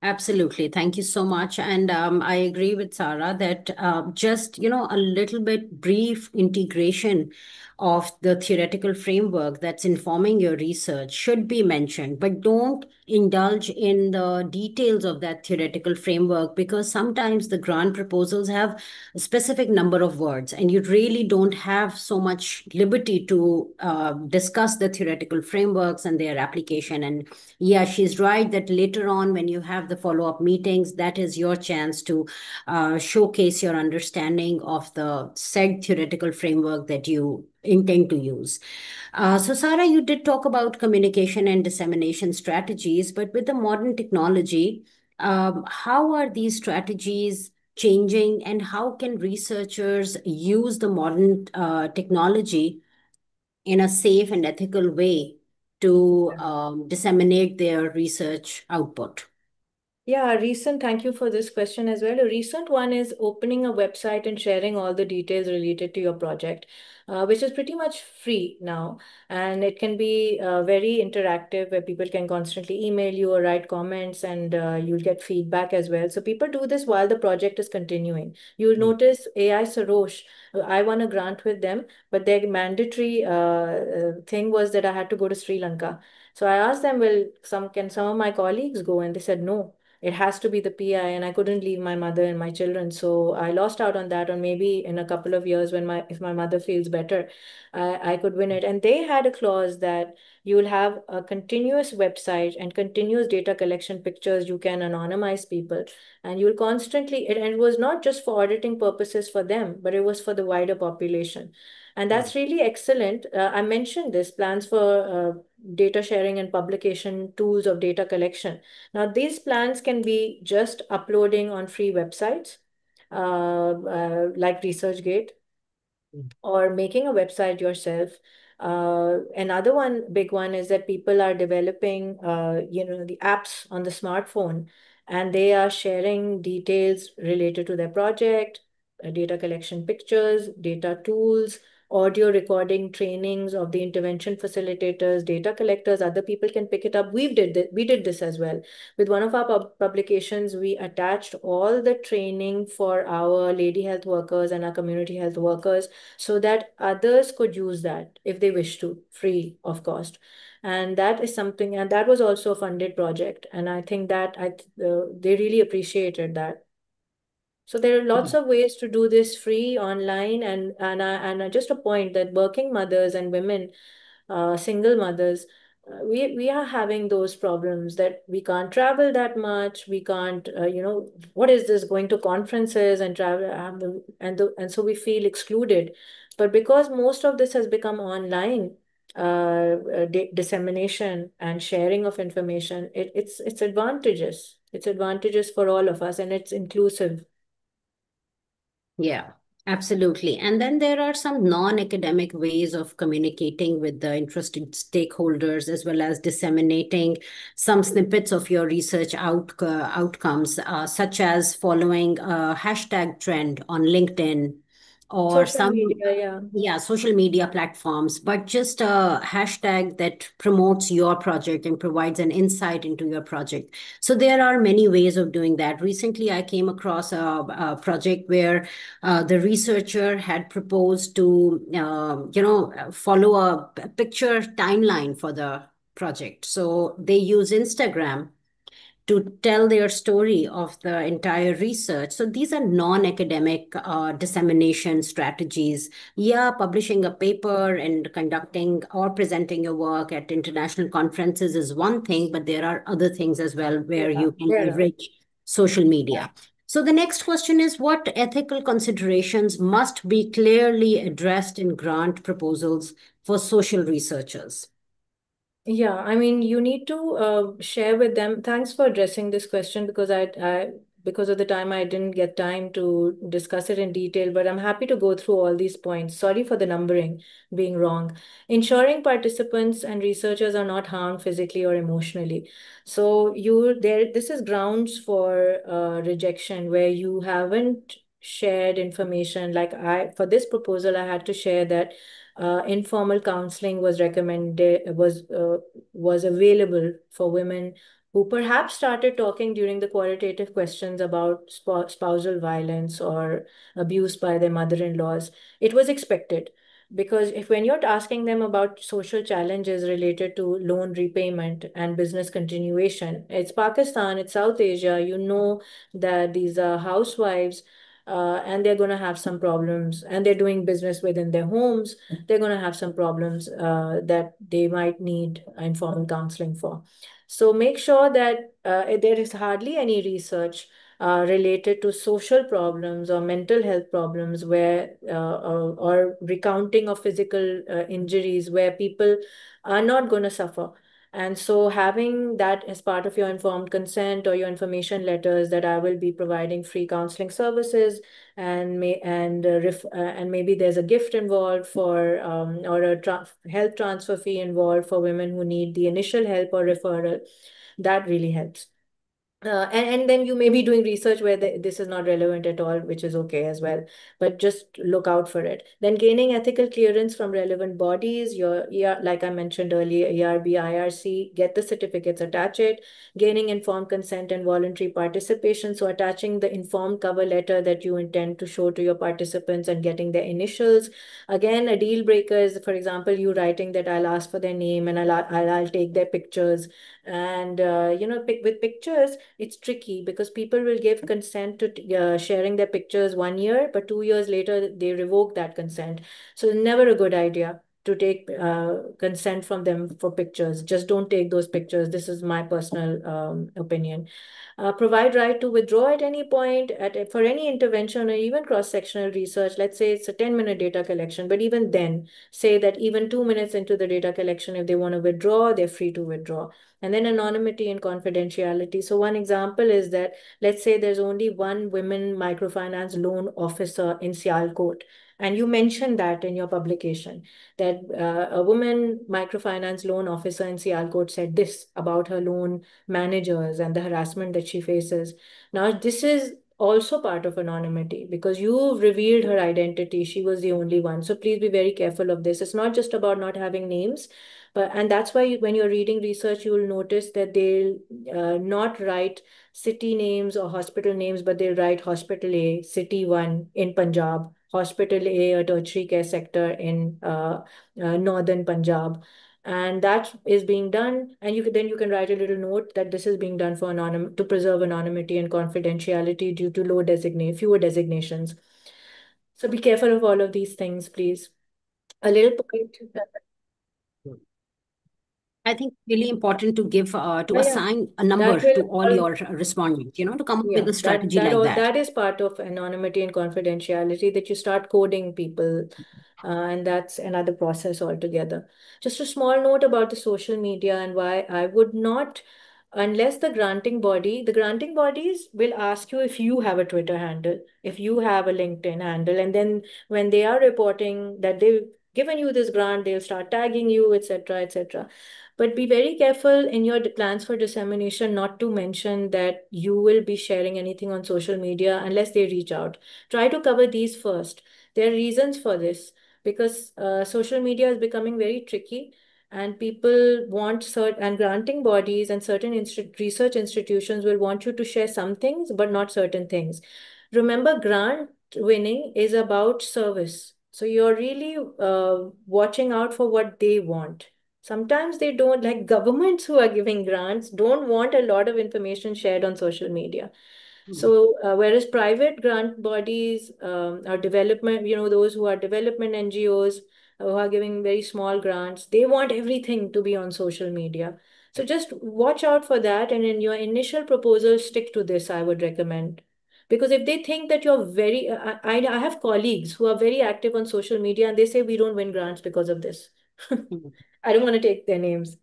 Absolutely. Thank you so much. And I agree with Sarah that just, a little bit brief integration of the theoretical framework that's informing your research should be mentioned, but don't indulge in the details of that theoretical framework, because sometimes the grant proposals have a specific number of words and you really don't have so much liberty to discuss the theoretical frameworks and their application. And yeah, she's right that later on when you have the follow-up meetings, that is your chance to showcase your understanding of the said theoretical framework that you intend to use. So Sarah, you did talk about communication and dissemination strategies, but with the modern technology, how are these strategies changing, and how can researchers use the modern technology in a safe and ethical way to disseminate their research output? Yeah, thank you for this question as well. A recent one is opening a website and sharing all the details related to your project, which is pretty much free now. And it can be very interactive where people can constantly email you or write comments, and you'll get feedback as well. So people do this while the project is continuing. You'll notice AI Sarosh, I won a grant with them, but their mandatory thing was that I had to go to Sri Lanka. So I asked them, well, can some of my colleagues go? And they said no, it has to be the PI, and I couldn't leave my mother and my children. So I lost out on that. Or maybe in a couple of years, when if my mother feels better, I could win it. And they had a clause that you will have a continuous website and continuous data collection pictures. You can anonymize people, and you'll constantly, and it was not just for auditing purposes for them, but it was for the wider population. And that's really excellent. I mentioned this plans for data sharing and publication tools of data collection. Now, these plans can be just uploading on free websites like ResearchGate, or making a website yourself. Another big one is that people are developing, the apps on the smartphone, and they are sharing details related to their project, data collection pictures, data tools, audio recording trainings of the intervention facilitators, data collectors. Other people can pick it up. We did this as well. With one of our publications, we attached all the training for our lady health workers and our community health workers, so that others could use that if they wish to, free of cost. And that is something, and that was also a funded project. And I think that they really appreciated that. So there are lots of ways to do this free online, and just a point that working mothers and women, single mothers, we are having those problems that we can't travel that much. We can't, what is this, going to conferences and travel, and so we feel excluded. But because most of this has become online, dissemination and sharing of information, it's advantageous. It's advantageous for all of us, and it's inclusive. Yeah, absolutely. And then there are some non-academic ways of communicating with the interested stakeholders, as well as disseminating some snippets of your research outcomes, such as following a hashtag trend on LinkedIn or Social media, yeah. social media platforms, but just a hashtag that promotes your project and provides an insight into your project. So there are many ways of doing that. Recently, I came across a project where the researcher had proposed to, follow a picture timeline for the project. So they use Instagram to tell their story of the entire research. So these are non-academic dissemination strategies. Yeah, publishing a paper and conducting or presenting your work at international conferences is one thing, but there are other things as well where you can leverage social media. So the next question is, what ethical considerations must be clearly addressed in grant proposals for social researchers? Yeah, I mean, you need to share with them. Thanks for addressing this question, because because of the time, I didn't get time to discuss it in detail, but I'm happy to go through all these points. Sorry for the numbering being wrong. Ensuring participants and researchers are not harmed physically or emotionally. So this is grounds for rejection, where you haven't shared information. Like for this proposal, I had to share that informal counseling was available for women who perhaps started talking during the qualitative questions about spousal violence or abuse by their mother-in-laws. It was expected, because when you're asking them about social challenges related to loan repayment and business continuation, it's Pakistan, it's South Asia, that these are housewives, and they're going to have some problems, and they're doing business within their homes. They're going to have some problems that they might need informal counseling for. So make sure that there is hardly any research related to social problems or mental health problems, or recounting of physical injuries, where people are not going to suffer. And so having that as part of your informed consent or your information letters that I will be providing free counseling services, and maybe there's a gift involved for or a health transfer fee involved for women who need the initial help or referral, that really helps. And then you may be doing research where this is not relevant at all, which is okay as well. But just look out for it. Then gaining ethical clearance from relevant bodies, like I mentioned earlier, ERB, IRC, get the certificates, attach it. Gaining informed consent and voluntary participation. So attaching the informed cover letter that you intend to show to your participants and getting their initials. Again, a deal breaker is, for example, you writing that I'll ask for their name and I'll take their pictures. And with pictures, it's tricky because people will give consent to sharing their pictures 1 year, but 2 years later they revoke that consent. So never a good idea to take consent from them for pictures. Just don't take those pictures. This is my personal opinion. Provide right to withdraw at any point for any intervention or even cross-sectional research. Let's say it's a 10-minute data collection, but even then, say that even 2 minutes into the data collection, if they want to withdraw, they're free to withdraw. And then anonymity and confidentiality. So one example is that, let's say there's only one women microfinance loan officer in Sialkot, and you mentioned that in your publication, that a woman microfinance loan officer in Sialkot said this about her loan managers and the harassment that she faces. Now, this is also part of anonymity because you revealed her identity. She was the only one. So please be very careful of this. It's not just about not having names, and that's why when you're reading research, you will notice that they'll not write city names or hospital names, but they'll write Hospital A, City 1 in Punjab, Hospital A tertiary care sector in northern Punjab. And that is being done. And you can write a little note that this is being done for to preserve anonymity and confidentiality due to fewer designations. So be careful of all of these things, please. A little point. I think really important to give to Yeah, assign a number that will to all all, your respondents, to come up with a that strategy that like all that. that is part of anonymity and confidentiality, that you start coding people, and that's another process altogether. Just a small note about the social media and why I would not, unless the granting bodies will ask you if you have a Twitter handle, if you have a LinkedIn handle, and then when they are reporting that they've given you this grant, they'll start tagging you, etc., etc. But be very careful in your plans for dissemination not to mention that you will be sharing anything on social media unless they reach out. Try to cover these first. There are reasons for this because social media is becoming very tricky, and people want and granting bodies and certain research institutions will want you to share some things but not certain things. Remember, grant winning is about service. So you're really watching out for what they want. Sometimes they don't, like governments who are giving grants, don't want a lot of information shared on social media. So, whereas private grant bodies are development, those who are development NGOs who are giving very small grants, they want everything to be on social media. So just watch out for that. And in your initial proposal, stick to this, I would recommend. Because if they think that you're I have colleagues who are very active on social media and they say we don't win grants because of this. I don't want to take their names.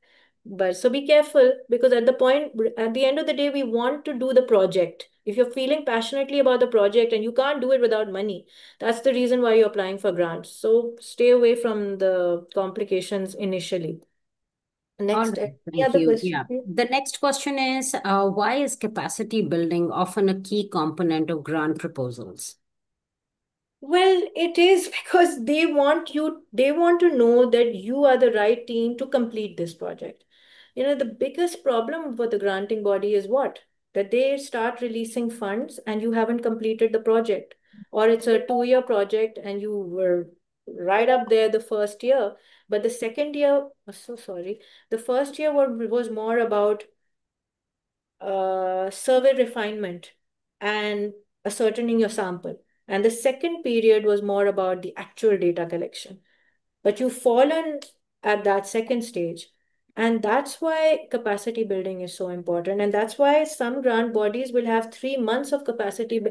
But so be careful because at the end of the day, we want to do the project. If you're feeling passionately about the project and you can't do it without money, that's the reason why you're applying for grants. So stay away from the complications initially. All Next, right, any thank other you. question? Yeah. The next question is, why is capacity building often a key component of grant proposals? Well, it is because they want to know that you are the right team to complete this project. The biggest problem for the granting body is what? That they start releasing funds and you haven't completed the project. Or it's a 2-year project and you were right up there the first year. But the second year, oh, so sorry, the first year was more about survey refinement and ascertaining your sample. And the second period was more about the actual data collection. But you've fallen at that second stage. And that's why capacity building is so important. And that's why some grant bodies will have 3 months of capacity.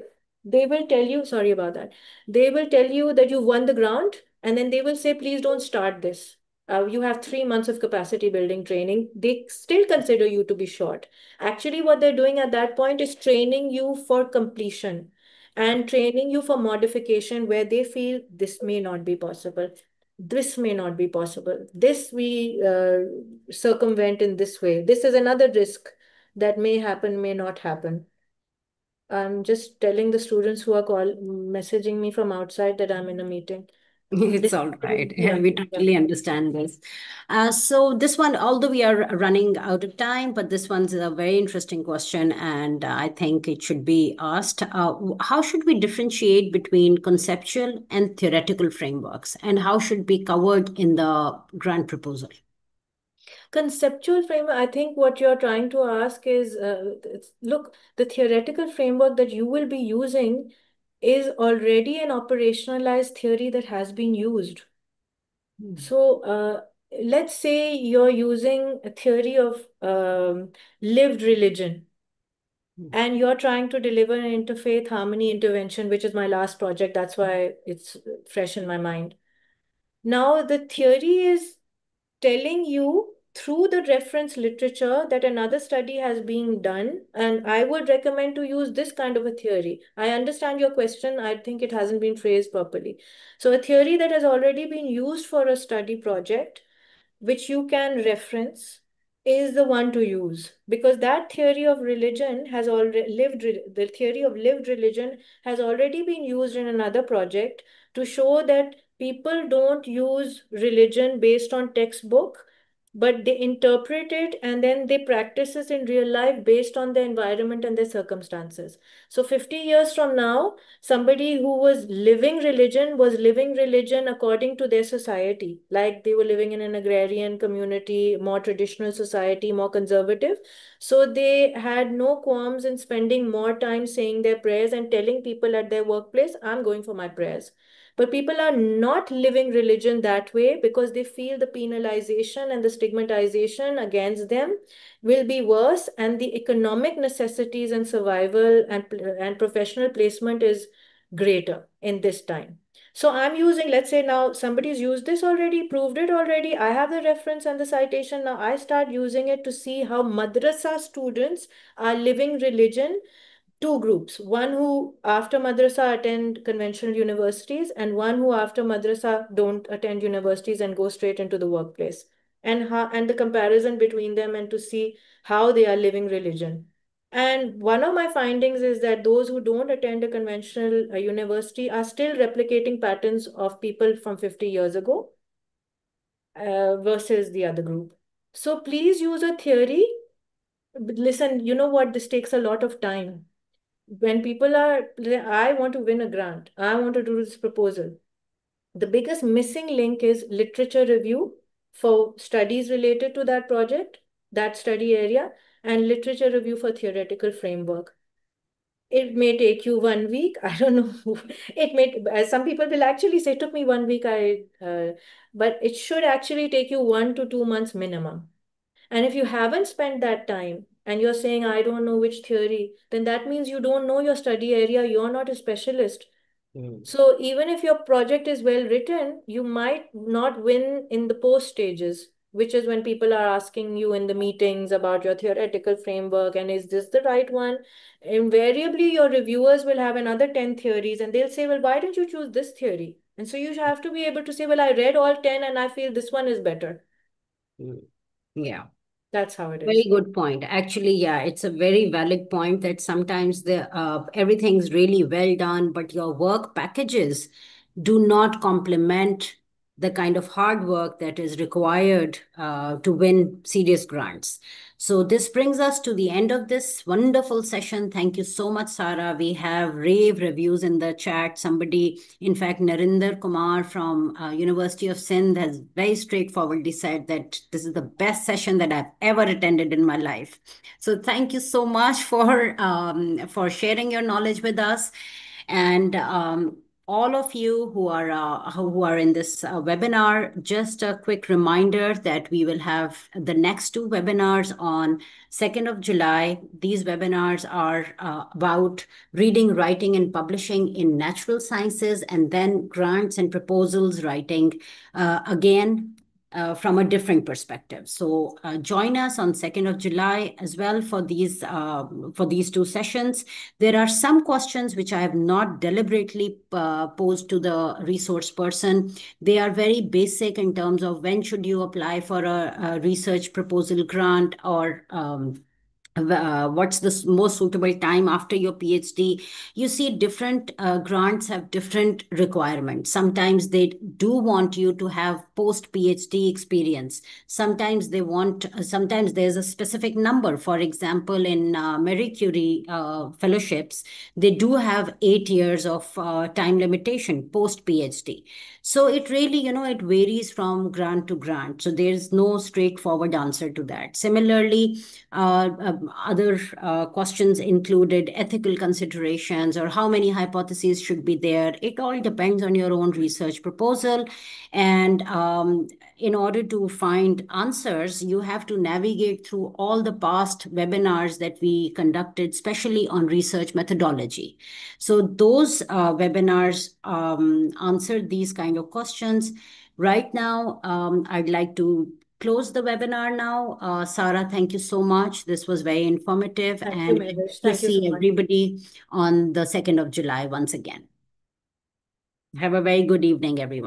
They will tell you, sorry about that. They will tell you that you won the grant, and then they will say, please don't start this. You have 3 months of capacity building training. They still consider you to be short. Actually, what they're doing at that point is training you for completion and training you for modification where they feel this may not be possible. This may not be possible. This we circumvent in this way. This is another risk that may happen, may not happen. I'm just telling the students who are messaging me from outside that I'm in a meeting. It's all right. Yeah, We yeah. totally understand this. So this one, although we are running out of time, but this one's a very interesting question, and I think it should be asked. How should we differentiate between conceptual and theoretical frameworks, and how should be covered in the grant proposal? Conceptual framework, I think what you're trying to ask is, look, the theoretical framework that you will be using is already an operationalized theory that has been used. So let's say you're using a theory of lived religion, and you're trying to deliver an interfaith harmony intervention, which is my last project. That's why it's fresh in my mind. Now, the theory is telling you through the reference literature that another study has been done, and I would recommend to use this kind of a theory. I understand your question. I think it hasn't been phrased properly. So a theory that has already been used for a study project, which you can reference, is the one to use, because that theory of religion has already the theory of lived religion has already been used in another project to show that people don't use religion based on textbook, but they interpret it and then they practice it in real life based on their environment and their circumstances. So 50 years from now, somebody who was living religion according to their society, like they were living in an agrarian community, more traditional society, more conservative. So they had no qualms in spending more time saying their prayers and telling people at their workplace, I'm going for my prayers. But people are not living religion that way because they feel the penalization and the stigmatization against them will be worse, and the economic necessities and survival and professional placement is greater in this time. So I'm using, let's say now somebody's used this already, proved it already. I have the reference and the citation. Now I start using it to see how madrasa students are living religion. Two groups, one who after madrasa attend conventional universities and one who after madrasa don't attend universities and go straight into the workplace, and the comparison between them, and to see how they are living religion. And one of my findings is that those who don't attend a conventional university are still replicating patterns of people from 50 years ago versus the other group. So please use a theory. Listen, you know what? This takes a lot of time. When people are, I want to win a grant, I want to do this proposal. The biggest missing link is literature review for studies related to that project, that study area, and literature review for theoretical framework. It may take you 1 week. I don't know. It may, as some people will actually say, it took me 1 week. But it should actually take you 1 to 2 months minimum. And if you haven't spent that time and you're saying, I don't know which theory, then that means you don't know your study area. You're not a specialist. So even if your project is well written, you might not win in the post stages, which is when people are asking you in the meetings about your theoretical framework and is this the right one? Invariably, your reviewers will have another 10 theories and they'll say, well, why didn't you choose this theory? And so you have to be able to say, well, I read all 10 and I feel this one is better. Yeah. That's how it is. Very good point. Actually, yeah, it's a very valid point that sometimes everything's really well done, but your work packages do not complement the kind of hard work that is required to win serious grants. So this brings us to the end of this wonderful session. Thank you so much, Sarah. We have rave reviews in the chat. Somebody, in fact, Narinder Kumar from University of Sindh has very straightforwardly said that this is the best session that I've ever attended in my life. So thank you so much for sharing your knowledge with us. And all of you who are in this webinar, just a quick reminder that we will have the next two webinars on 2nd of July. These webinars are about reading, writing, and publishing in natural sciences, and then grants and proposals writing. Again, from a different perspective. So join us on 2nd of July as well for these 2 sessions. There are some questions which I have not deliberately posed to the resource person. They are very basic in terms of when should you apply for a research proposal grant, or what's the most suitable time after your PhD. You see, different grants have different requirements. Sometimes they do want you to have post PhD experience. Sometimes they want, sometimes there's a specific number. For example, in Marie Curie fellowships, they do have 8 years of time limitation post PhD. So it really, it varies from grant to grant. So there's no straightforward answer to that. Similarly, other questions included ethical considerations, or how many hypotheses should be there. It all depends on your own research proposal. And in order to find answers, you have to navigate through all the past webinars that we conducted, especially on research methodology. So those webinars answered these kind of questions. Right now, I'd like to close the webinar now. Sarah, thank you so much. This was very informative. Thank you, And Mevish. to Thank you see so much. everybody on the 2nd of July once again. Have a very good evening, everyone.